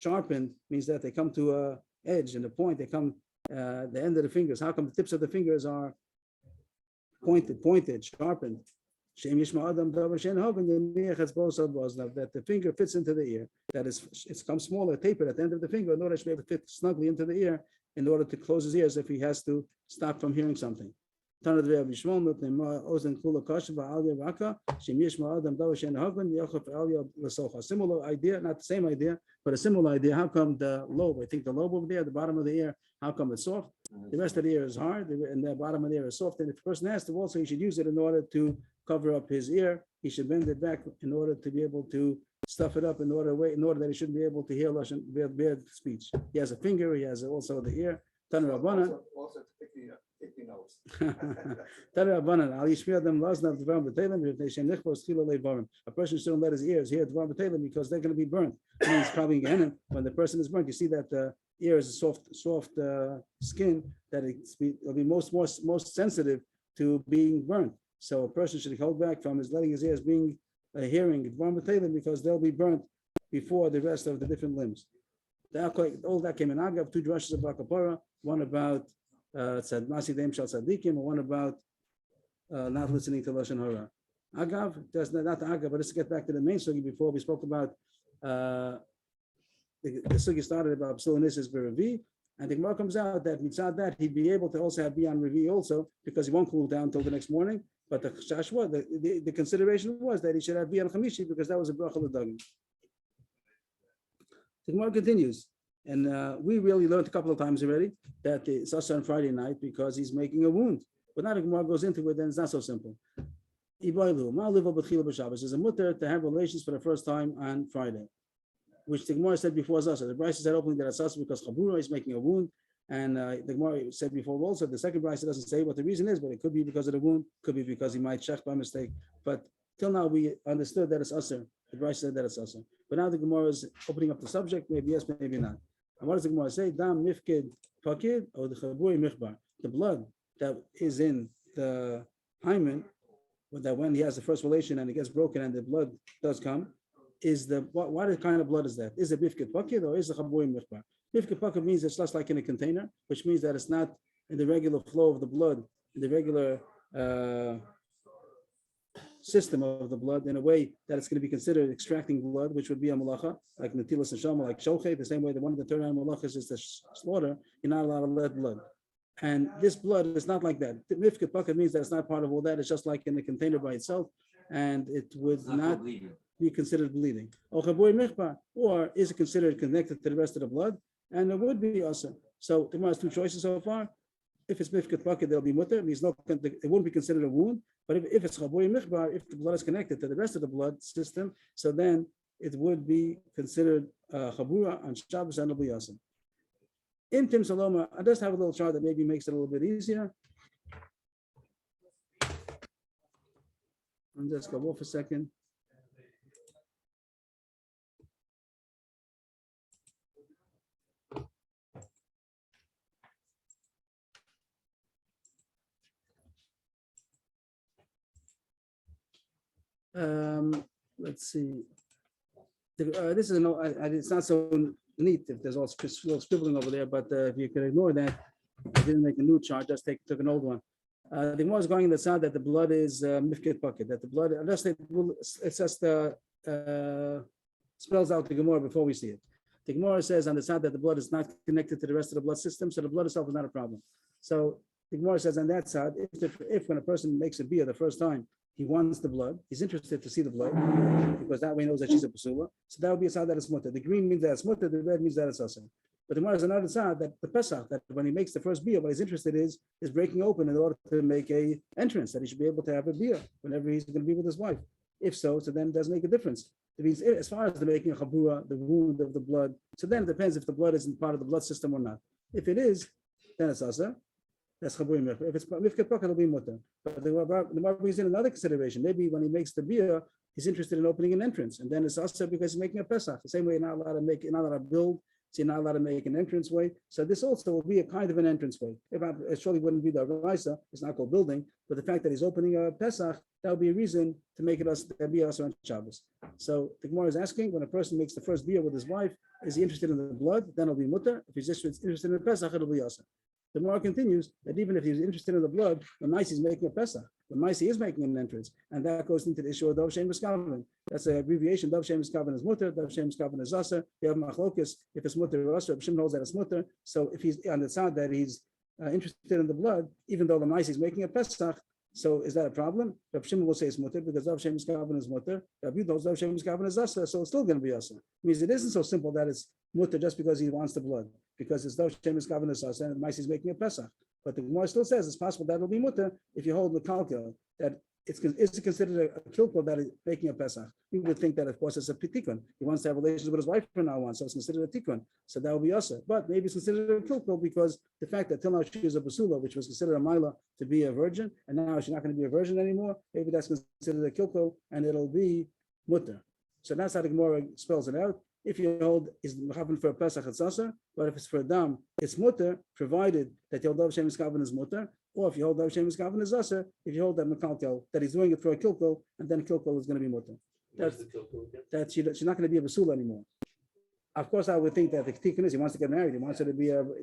sharpened? Means that they come to a edge and the point. They come the end of the fingers. How come the tips of the fingers are pointed, sharpened? That the finger fits into the ear. That is, it's come smaller, tapered at the end of the finger in order to be able to fit snugly into the ear in order to close his ears if he has to stop from hearing something. Similar idea, not the same idea, but a similar idea. How come the lobe, I think the lobe over there, the bottom of the ear, how come it's soft? The rest of the ear is hard, and the bottom of the ear is soft. And if the person has to also, he should use it in order to cover up his ear. He should bend it back in order to be able to stuff it up in order that he shouldn't be able to hear lashon bad speech. He has a finger, he has also the ear. Also to pick the nose. A person shouldn't let his ears hear dvar b'telim because they're going to be burnt. It's probably Gehenna. When the person is burnt, you see that the ear is a soft skin that it'll be most sensitive to being burnt. So a person should hold back from letting his ears being hearing dvar b'telim because they'll be burnt before the rest of the different limbs. All that came in Agav, 2 drushes of Bar Kapara, one about Masi Deim Shal Tzadikim, and one about not listening to Lashon Hara. Agav, that's not the Agav, but let's get back to the main sugi before we spoke about the sugi started about Psulanis's B'Revi, and the Gemara comes out that mitzad that he'd be able to also have B'Yan Revi also because he won't cool down until the next morning. But the Shashwa, the consideration was that he should have B'Yan Chamishi because that was a bracha l'dagim. The Gemara continues, and we really learned a couple of times already that it's also on Friday night because he's making a wound. But now the Gemara goes into it, then it's not so simple. There's a mutter to have relations for the first time on Friday, which the Gemara said before Zasa. The Brisa said openly that it's Zasa because Chabura is making a wound, and the Gemara said before also the second Brisa doesn't say what the reason is, but it could be because of the wound, could be because he might check by mistake. But till now we understood that it's Asr. The Brisa said that it's Asr. But now the Gemara is opening up the subject, maybe yes, maybe not. And what does the Gemara say? Dam mifkid pakid or the chaburi michbar. The blood that is in the hymen, that when he has the first relation and it gets broken and the blood does come, is what kind of blood is that? Is it mifkid pakid or is it chaburi michbar? Mifkid pakid means it's just like in a container, which means that it's not in the regular flow of the blood, in the regular system of the blood in a way that it's going to be considered extracting blood, which would be a malacha, like natilas and shama, like shochet, the same way that one of the third animal malachas is the slaughter, you're not allowed to let blood. And this blood is not like that. The mifket bucket means that it's not part of all that. It's just like in the container by itself, and it would not be considered bleeding. Or is it considered connected to the rest of the blood? And it would be also. So the has two choices so far. If it's mifket bucket, there'll be mutter. It wouldn't be considered a wound. But if it's chaboy michbar, if the blood is connected to the rest of the blood system, so then it would be considered chabura on Shabbos and it'll be awesome. In Tim Saloma, I just have a little chart that maybe makes it a little bit easier. And just go off a second. Let's see. This is it's not so neat if there's all little scribbling over there, but if you can ignore that, I didn't make a new chart, just took an old one. The Gemara is going in the side that the blood is mifket bucket, that the blood, unless it just spells out the Gemara before we see it. The Gemara says on the side that the blood is not connected to the rest of the blood system, so the blood itself is not a problem. So the Gemara says on that side, if when a person makes a beer the first time, he wants the blood, he's interested to see the blood, because that way he knows that she's a pasula. So that would be a side that is mutter. The green means that it's mutter, the red means that it's asa. But the Gemara is another side that the Pesach, that when he makes the first beer, what he's interested is breaking open in order to make a entrance, that he should be able to have a beer whenever he's going to be with his wife. If so then it doesn't make a difference. It means as far as the making a chabura, the wound of the blood, so then it depends if the blood isn't part of the blood system or not. If it is, then it's asa. That's chabur mifket. If it's mifket bucket, it'll be mutter. But the Gemara brings in another consideration. Maybe when he makes the beer, he's interested in opening an entrance, and then it's asa because he's making a pesach. The same way you're not allowed to build, so you're not allowed to make an entrance way. So this also will be a kind of an entrance way. It surely wouldn't be the Raisa. It's not called building, but the fact that he's opening a pesach, that would be a reason to make it be asa on Shabbos. So the Gemara is asking, when a person makes the first beer with his wife, is he interested in the blood? Then it'll be mutter. If he's just interested in the pesach, it'll be asa. The Gemara continues that even if he's interested in the blood, the Maisi is making a Pesach. The Maisi is making an entrance, and that goes into the issue of Dov Shem Miskaven. That's an abbreviation. Dov Shem Miskaven is mutter. Dov Shem Miskaven is asa. You have machlokas if it's mutter or asa. Shimon holds that it's mutter. So if he's on the side that he's interested in the blood, even though the Maisi is making a Pesach, so is that a problem? Rav Shimon will say it's mutter because Dov Shem Miskaven is mutter. Rav Yehuda holds Dov Shem Miskaven is asa, so it's still going to be asa. It means it isn't so simple that it's mutter just because he wants the blood, because it's Dov Shem Miskaven is asa and the Maisi is making a Pesach. But the Gemara still says it's possible that it'll be mutter if you hold the kalkel, that it's considered a kilkel that is making a Pesach. You would think that, of course, it's a tikun. He wants to have relations with his wife from now on, so it's considered a tikun. So that will be asa. But maybe it's considered a kilkel because the fact that till now she is a basula, which was considered a mila to be a virgin, and now she's not going to be a virgin anymore, maybe that's considered a kilkel, and it'll be mutter. So that's how the Gemara spells it out. If you hold is happened for a Pesach, it's asa, but if it's for a dam, it's mutter, provided that you hold Dov Shem Miskaven is mutter, or if you hold Dov Shem Miskaven is asa, if you hold that mekalkel, that he's doing it for a kilkel, and then kilkel is going to be mutter. That she's not going to be a basula anymore. Of course, I would think that the tikkun is he wants to get married. He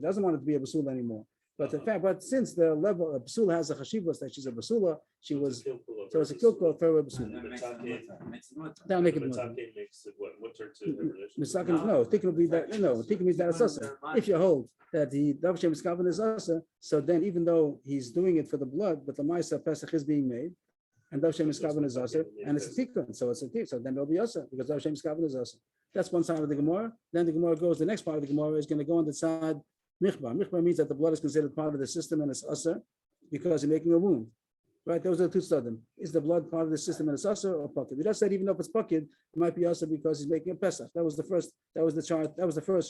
doesn't want it to be a basula anymore. But the fact, but since the level of basula has a chashivas that she's a basula, so it's a kilkel for a basula. That'll make it mutter. Makes it what mutter to her relationship. No, tikkun will be that. No, tikkun means that it's asa. If you hold that the Dov Shem Miskaven is asa, so then even though he's doing it for the blood, but the Ma'aseh Pesach is being made, and Dov Shem Miskaven is asa, and it's a tikkun, so it's a tikkun. So then it'll be asa because Dov Shem Miskaven is asa. That's one side of the Gemara. Then the Gemara goes. The next part of the Gemara is going to go on the side. Michbar. Michbar means that the blood is considered part of the system and it's asa because you're making a wound. Right? Those are the two studim. Is the blood part of the system and it's asa or pakid? We just said even though if it's pakid, it might be asa because he's making a pesach. That was the first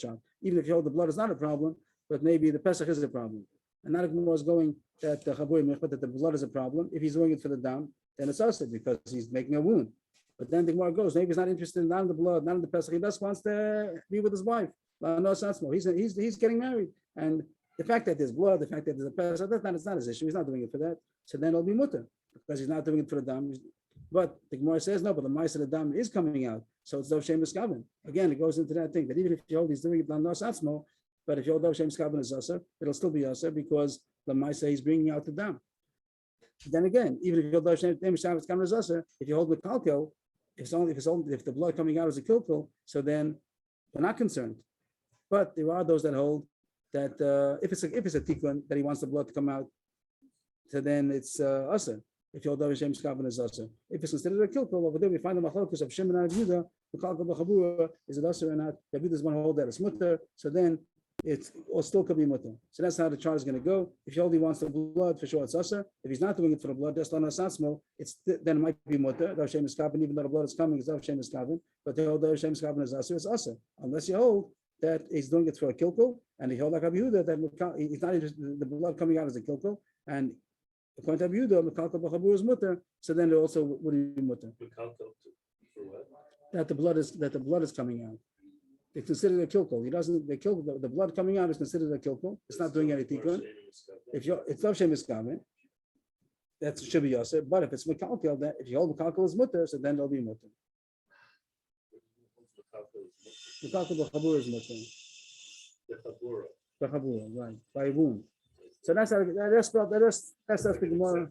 chart. Even if you hold the blood is not a problem, but maybe the pesach is a problem. And now the Gemara is going that the that the blood is a problem. If he's doing it for the dam, then it's asa because he's making a wound. But then the Gemara goes, maybe he's not interested not in the blood, not in the pesach. He just wants to be with his wife. He's getting married, and the fact that there's blood, the fact that there's a pesach, it's not his issue. He's not doing it for that. So then it'll be mutter because he's not doing it for the dam. But the Gemara says no. But the ma'aseh of the dam is coming out, so it's Dov Shem Miskaven. Again, it goes into that thing that even if you hold he's doing it l'nos atzmo, but if you hold Dov Shem Miskaven is asa, it'll still be asa because the ma'aseh he's bringing out the dam. Then again, even if you hold Dav Shabbos Kavan is Aser, if you hold the Kalko, if the blood coming out is a kilkel, so then we're not concerned. But there are those that hold that if it's a tikkun that he wants the blood to come out, so then it's Aser. If you hold Dav Shem Kavan is Aser. If it's considered a kilkel, over there we find the machlokus of Shimon and Yehuda, the Kalko B'Chabura, is it Aser or not? Yehuda is one hold that it's mutter, so then it still could be mutter. So that's how the chart is going to go. If he only wants the blood, for sure it's Aser. If he's not doing it for the blood, that's not Asatzmo, then it might be mutter. Dav Shem Kavan, even though the blood is coming, it's Dav Shem Kavan, but the hold Dav Shem Kavan is Aser, it's Aser. Unless you hold that he's doing it for a kilkel, and he hold like Rabbi Yehuda that he's not interested in the blood coming out as a kilkel, and according to Rabbi Yehuda, Mekalkel B'Chabur is mutter, so then it also would be mutter. For what? That the blood is coming out. They consider it a kilkel. He doesn't. They kill the blood coming out is considered a kilkel. It's not doing any tikkun. If it's Dav Shem Miskaven, that should be Yosef. But if it's Mekalkel, that if you hold Mekalkel is mutter, so then it'll be mutter. Mekalkel B'Chabur is mutter. B'Chabura, right? By wound. So that's the Gemara.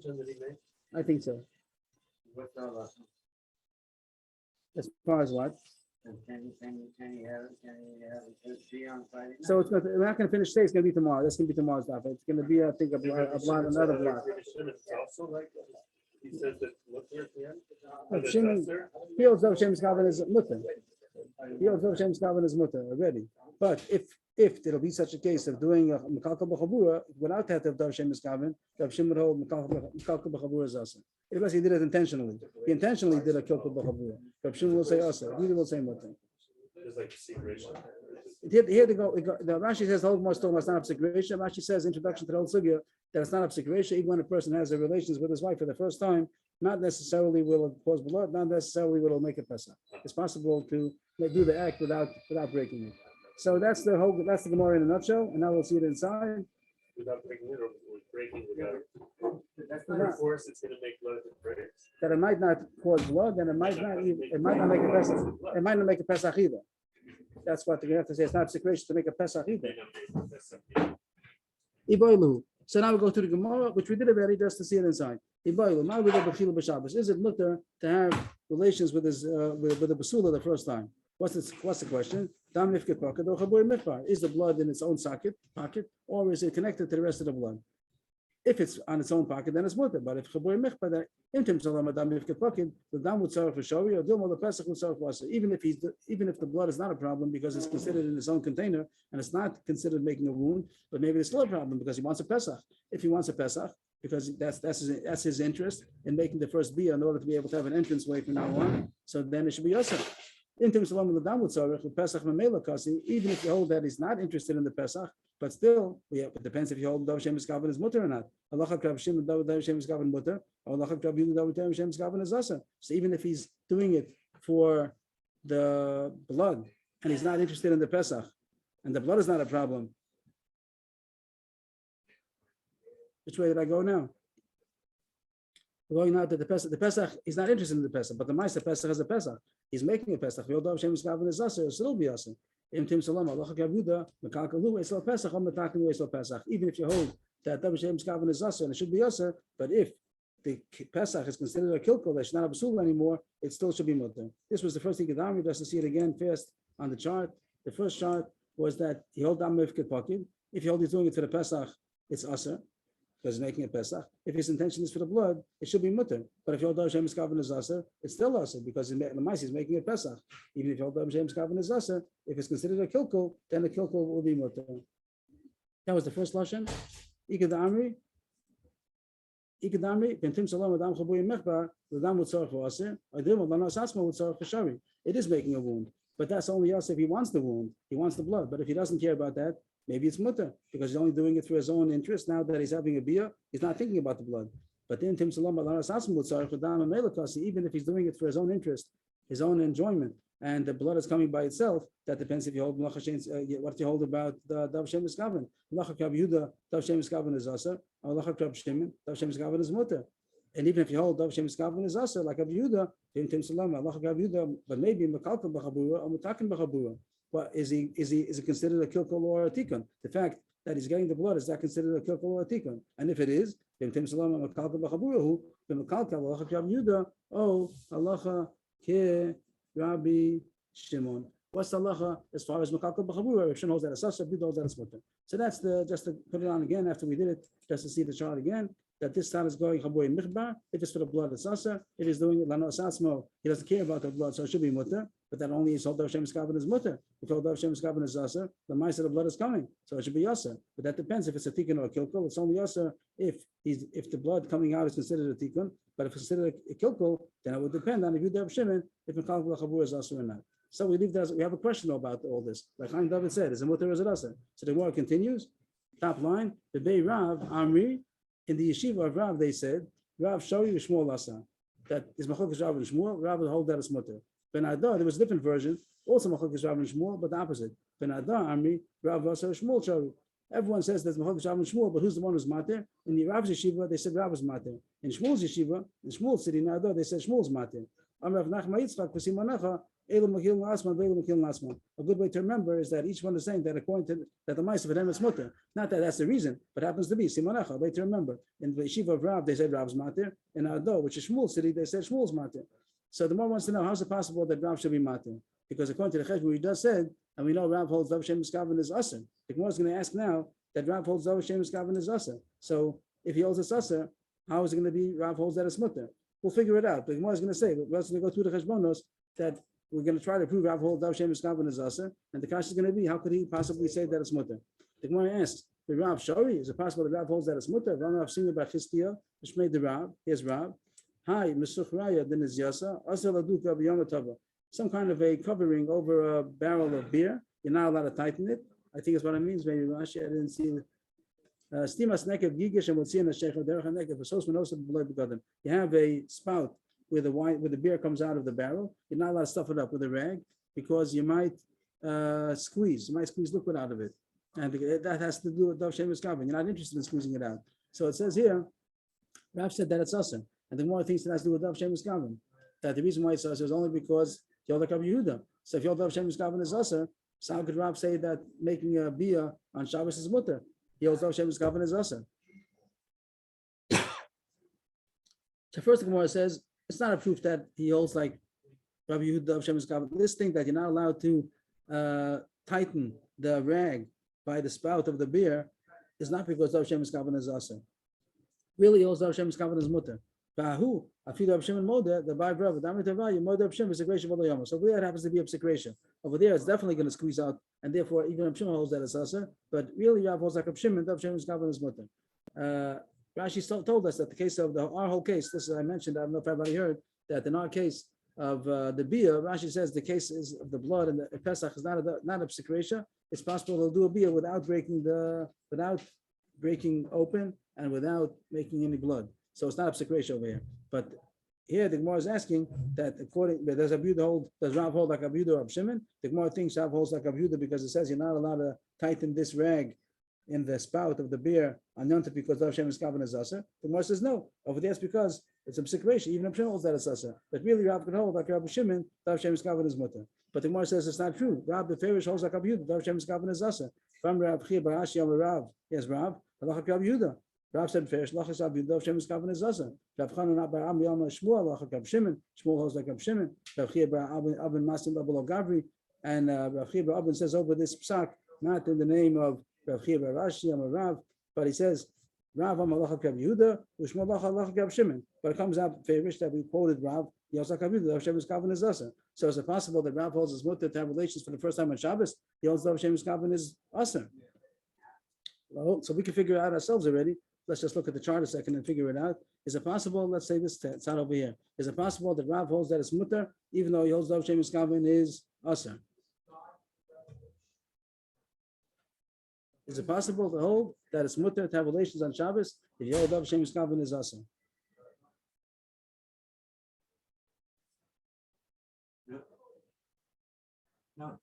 I think so. What's the halacha? As far as what? And can you have it be on Friday? So we're not going to finish today. It's going to be tomorrow. That's going to be tomorrow's stuff. It's going to be, I think, another block. It's also like he says that mutter at the end. Shimon, he holds Dav Shem Kavan is mutter. He holds Dav Shem Kavan is mutter already. But if there'll be such a case of doing a Mekalkel B'Chabura without that of Dav Shem Kavan, Dav Shem would hold Mekalkel B'Chabura as Asa. Unless he did it intentionally. He intentionally did a Kilkel B'Chabura. Dav Shem will say Asa. Neither will say mutter. It's like secretion. Here to go. The Rashi says the whole more still it's not obsecration. Rashi says introduction to the whole sugya that it's not obsecration even when a person has a relations with his wife for the first time. Not necessarily will it cause blood. Not necessarily will it make a pesach. It's possible to do the act without breaking it. So that's the Gemara in a nutshell. And now we'll see it inside. Without breaking it or breaking without. That's Of course, it's going to make blood that breaks. That it might not cause blood, and it might not make a pesach. It might not make a pesach either. That's what you have to say. It's not obsecration to make a pesach either. Iboilu. So now we go to the Gemara, which we did already, just to see it inside. Iboilu. Now we go to B'chila B'Shabbos. Is it mutter to have relations with his with the basula the first time? What's the question? Is the blood in its own pocket, or is it connected to the rest of the blood? If it's on its own pocket, then it's mutter. But if chabur mechpa, that in terms of the dam would serve for shori, or dilma the pesach would serve for us. Even if the blood is not a problem because it's considered in its own container and it's not considered making a wound, but maybe it's still a problem because he wants a pesach. If he wants a pesach, because that's his interest in making the first bia in order to be able to have an entrance way from now on, so then it should be yosef. In terms of the Dam with Pesach Mamela Kasi, even if you hold that he's not interested in the Pesach, but still, it depends if you hold Dav Shem Kavan is mutter or not. Allah Krav Shim Dav Shem Kavan mutter, or Allah Krav Yudu Dav Shem Kavan is asa. So even if he's doing it for the blood and he's not interested in the Pesach, and the blood is not a problem, which way did I go now? We're going now to the Pesach, he's not interested in the Pesach, but the Meister Pesach has a Pesach. He's making a Pesach. Even if you hold that Dav Shem Kavan is Asa, and it should be Asa, but if the Pesach is considered a kilkel, that's not a basul anymore, it still should be mutter. This was the first thing Kedami, just to see it again fast on the chart. The first chart was that he held Dam Mifkid Pakim. If he's doing it for the Pesach, it's Asa, because he's making a Pesach. If his intention is for the blood, it should be mutter. But if you hold Dav Shem Kavan is Asa, it's still Asa, because the Ma'is is making a Pesach. Even if you hold Dav Shem Kavan is Asa, if it's considered a kilkel, then the kilkel will be mutter. That was the first lashon. Ikadamri, Bentim Salam Adam Chabuy Mechbar, the Dam would serve for Asa, or Dilma Lanas Asma would serve for Shari. It is making a wound, but that's only Asa if he wants the wound, he wants the blood. But if he doesn't care about that, maybe it's mutter, because he's only doing it for his own interest. Now that he's having a beer, he's not thinking about the blood. But then Tim Salam Lanas Asma would serve for Dam and Melakasi, even if he's doing it for his own interest, his own enjoyment, and the blood is coming by itself. That depends if you hold what you hold about the Dav Shem Kavan. Lacha Krav Yehuda, Dav Shem Kavan is Asa, or Lacha Krav Shimon, Dav Shem Kavan is mutter. And even if you hold Dav Shem Kavan is Asa, like Rav Yehuda, Tim Salam, Lacha Krav Yehuda, but maybe Mekalka B'Chabura or Mutakin B'Chabura. But is it considered a kilkul or a tikkun? The fact that he's getting the blood is that considered a kilkul or a tikkun? And if it is, Oh, halacha ke Rabbi Shimon. What's the halacha as far as Mekalkal B'Chabura? Rav Shimon holds that a sasa, Abiyuda holds that a smutter. So that's just to put it on again after we did it, just to see the chart again. That this time is going Chaburi Michbar. If it's for the blood, it's sasa. If he's doing it Lano Asasmo, he doesn't care about the blood, so it should be mutter. But that only is Hold Hashem Skavan is mutter. If Hold Hashem Skavan is sasa, the mice of the blood is coming, so it should be yasa. But that depends if it's a tikkun or a kilkul. It's only yasa if the blood coming out is considered a tikkun. But if it's considered a kilkul, then it would depend on if you do Shimon, if Mekalkal B'Chabura is asa or not. So we leave that. We have a question about all this. Like Chaim David said, is it mutter or is it asa? So the Gemara continues. Top line: the Bei Rav Amri in the yeshiva of Rav, they said Rav Shori Shmuel asa. That is Machlokes Rav and Shmuel. Rav would hold that as mutter. Ben Adar, there was a different version, also Machlokes Rav and Shmuel, but the opposite. Ben Adar Amri Rav asa Shmuel Shori. Everyone says that's Machlokes Rav and Shmuel, but who's the one who's mater? In the Rav's yeshiva, they said Rav was mater. In Shmuel's yeshiva, in Shmuel's city, in Adar, they said Shmuel's mater. Amrav Nachma Yitzchak V'Simonecha. A good way to remember is that each one is saying that according to that the mice of them is mutter. Not that that's the reason, but happens to be Simonecha. A way to remember. In the yeshiva of Rav, they said Rav's mater. In Ado, which is Shmuel's city, they said Shmuel's mater. So the more wants to know, how is it possible that Rav should be mater? Because according to the Cheshbon, we just said, and we know Rav holds Dav Shem Miskavan is Aser. The Gemara is going to ask now that Rav holds Dav Shem Miskavan is Aser. So if he holds it's Aser, how is it going to be Rav holds that as mutter? We'll figure it out. The Gemara is going to say, we're going to go through the Cheshbonos that we're going to try to prove Rav holds Dav Shem Miskavan is Aser, and the question is going to be, how could he possibly say that it's mutter? The Gemara asks, the Rav Shori, is it possible that Rav holds that it's mutter? Rav sing about Chizkiah, which made the Rav. Here's Rav. Hi, Mesuchraya din is Yasa, Aser Laduka B'Yomatava. Some kind of a covering over a barrel of beer. You're not allowed to tighten it. I think that's what it means. Maybe Rashi, I didn't see it. Stimas nekev gigish and what's in a sheikh derech nekev. You have a spout where the beer comes out of the barrel. You're not allowed to stuff it up with a rag because you might squeeze liquid out of it, and that has to do with Dav Shem Miskavan. You're not interested in squeezing it out. So it says here, Rav said that it's aser, and the more things that has to do with Dav Shem Miskavan, that the reason why it's aser is only because Yodak Rabbi Yehuda. So if Dav Shem Miskavan is aser, so how could Rav say that making a beer on Shabbos is mutter? He holds Dav Shem Miskavan is aser. So first the Gemara says, it's not a proof that he holds like Rabbi Yehuda of Shem Miskavan. This thing that you're not allowed to tighten the rag by the spout of the beer is not because Dav Shem Miskavan is asa. Really, he holds Dav Shem Miskavan is mutter. Bahu, Afidu Av Shem and Moda, the Bai Brav, Damitavayu, Moda Av Shem is a creation of the Yom. So over there it happens to be a secretion. Over there it's definitely going to squeeze out, and therefore even Av Shimon holds that as asa. But really, Rav holds like Av Shimon, Dav Shem Miskavan is mutter. Rashi told us that the case of our whole case, this is I mentioned, I don't know if everybody heard, that in our case of the beer, Rashi says the case is of the blood and the Pesach is not a psikresha. It's possible to do a beer without breaking open and without making any blood. So it's not a psikresha over here. But here the Gemara is asking that does Rav hold like Abuda or Shimon? The Gemara thinks Rav holds like Abuda because it says you're not allowed to tighten this rag in the spout of the beer on Yom Tov because Dav Shem Miskavan is aser. The Gemara says no. Over there it's because it's a psikresha. Even Rav Shimon holds that it's aser. But really Rav could hold like Rabbi Shimon, Dav Shem Miskavan is mutter. But the Gemara says it's not true. Rav the Farish holds like Rabbi Yehuda, Dav Shem Miskavan is aser. From Rav Chia Barashi Yom Rav, yes Rav, Halachak Rabbi Yehuda. Rav said Farish, Lachas Rabbi Yehuda, Dav Shem Miskavan is aser. Rav Chanan Abba Am Yom Shmuel, Halachak Rabbi Shimon, Shmuel holds like Rabbi Shimon. Rav Chia Abin Masim Abul Gavri, and Rav Chia Abin says over this psak, not in the name of Rav Chia Barashi Yom Rav, but he says Rav Amalachak Rabbi Yehuda, Ushmuel Halachak Rabbi Shimon. But it comes out Farish that we quoted Rav. Yosef Kavidu, Dav Shem Miskavan is asa. So is it possible that Rav holds his mutter to have relations for the first time on Shabbos? He holds Dav Shem Miskavan is asa. Well, so we can figure it out ourselves already. Let's just look at the chart a second and figure it out. Is it possible? Let's say this. It's not over here. Is it possible that Rav holds that his mutter, even though he holds Dav Shem Miskavan is asa? Is it possible to hold that it's mutter to have relations on Shabbos if you hold Dav Shem Miskavan is asa? No.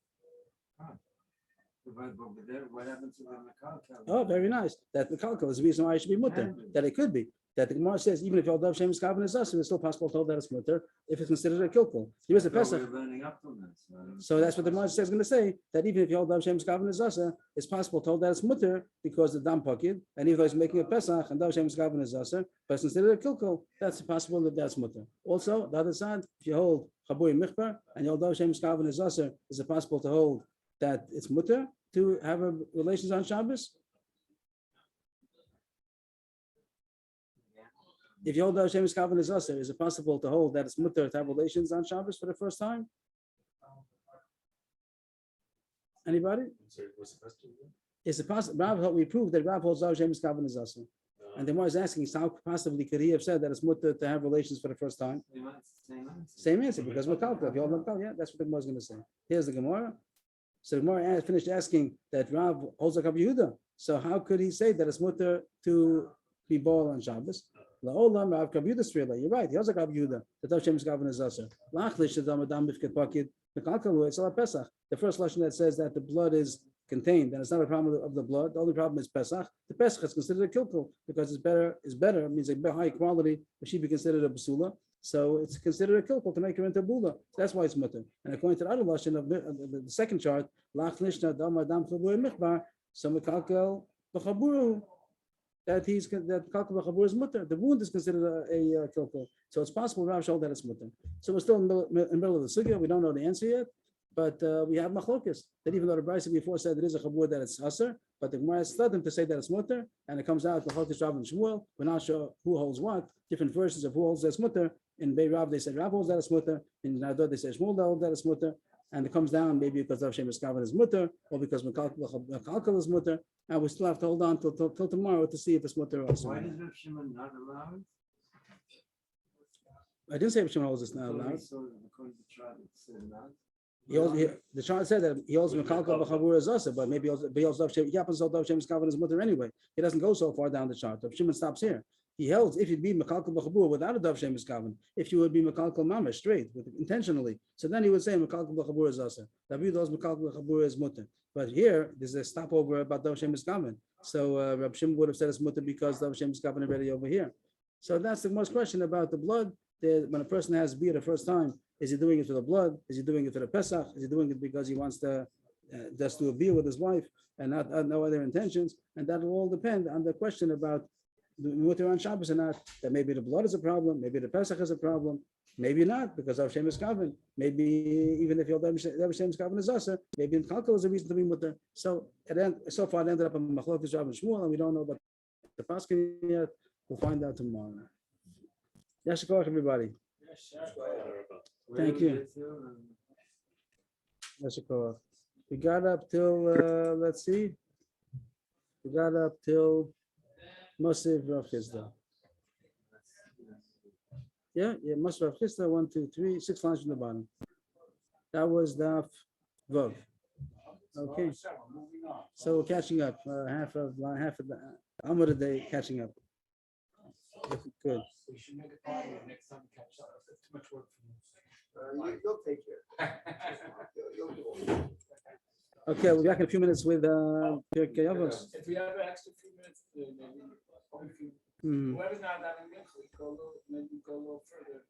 But there, what happens to the Mekalkal? Oh, very nice. That Mekalkal is the reason why it should be mutter. That it could be. that the Gemara says even if you hold Dav Shem Miskavan is us, it's still possible to hold that it's mutter if it's considered a kilkul. Here is a Pesach. We're learning up from this. So that's what the Gemara is going to say, that even if you hold Dav Shem Miskavan is us, it's possible to hold that it's mutter because the dam pakid, and even though he's making a Pesach and Dav Shem Miskavan is us, but it's considered a kilkul, that's possible that that's mutter. Also, the other side, if you hold Chaburi Michbar and you hold Dav Shem Miskavan is us, is it possible to hold that it's mutter to have a relations on Shabbos? If you hold Dav Shem Miskavan is us, is it possible to hold that it's mutter to have relations on Shabbos for the first time? Anybody? Sorry, what's the question? Is it possible? We proved that Rav holds Dav Shem Miskavan is us. And the one is asking, how possibly could he have said that it's mutter to have relations for the first time? Same answer, because we're calculating. If you hold Makal, yeah, that's what the Gemara is going to say. Here's the Gemara. So the Gemara finished asking that Rav holds like Rabbi Yehuda. So how could he say that it's mutter to be ball on Shabbos? La'olam Rav Rabbi Yehuda Strela. You're right. He holds like Rabbi Yehuda. The Dav Shem Miskavan is us. Lachlish Adam Adam Bifket Pakid. The Kalkalu. It's all Pesach. The first lesson that says that the blood is contained, and it's not a problem of the blood. The only problem is Pesach. The Pesach is considered a kilkul because it's better, means a high quality, it should be considered a basula. So it's considered a kilkul to make her into a bula. So that's why it's mutter. And according to the other lashon of the second chart, lach nishna dam adam chabur michbar, so mekalkel b'chaburu, that kalkel b'chabur is mutter. The wound is considered a kilkul. So it's possible Rav showed that it's mutter. So we're still in the middle of the sugya. We don't know the answer yet. But we have machlokas that even though the Brisa before said there is a chabur that it's aser, but the Gemara studied them to say that it's mutter, and it comes out machlokas Rav and Shmuel. We're not sure who holds what. Different versions of who holds that's mutter. In Bei Rav they said Rav holds that it's mutter. In Nador they said Shmuel holds that it's mutter. And it comes down maybe because of Shemus Kavan is mutter, or because Mekalkal is mutter. And we still have to hold on till tomorrow to see if it's mutter or Why does Rav Shimon not allow it? I didn't say Rav Shimon holds it's not allowed. So according to chart, it's not. The chart said that he holds Mekalkal b'chavur is also, but maybe he holds Dav Shem. He happens to hold Dav Shemus Kavan is mutter anyway. He doesn't go so far down the chart. Rav Shimon stops here. He holds if you'd be Mekalkal b'chavur without a Dav Shemus Kavan, if you would be Mekalkal mamash straight intentionally, so then he would say Mekalkal b'chavur is also. David holds Mekalkal b'chavur is mutter. But here there's a stopover about Dav Shemus Kavan. So Rav Shimon would have said it's mutter because Dav Shemus Kavan already over here. So that's the most question about the blood. When a person has beer the first time, is he doing it for the blood? Is he doing it for the Pesach? Is he doing it because he wants to just do a beer with his wife and not no other intentions? And that will all depend on the question about the mutter on Shabbos or not. That maybe the blood is a problem, maybe the Pesach is a problem, maybe not because of Shemus Kavan. Maybe even if you'll Shemus Kavan is also, maybe in Kalkal is a reason to be mutter. So so far it ended up in Machlokas Rav and Shmuel, and we don't know about the Paskin yet. We'll find out tomorrow. Yashikor, everybody. Thank you. Yashikor. We got up till let's see. We got up till Mosiv Rav Chisda. Yeah, Mosiv Rav Chisda, 1, 2, 3, 6 lines from the bottom. That was Daf Vav. Okay. So we're catching up. Half of the Amud a day catching up. If we could. We should make a party next time we catch up. It's too much work for you. You'll take care. You'll do it. Okay, we'll be back in a few minutes with Pirkei Avos. If we have an extra few minutes, maybe whoever's not that in Mincha, maybe go a little further.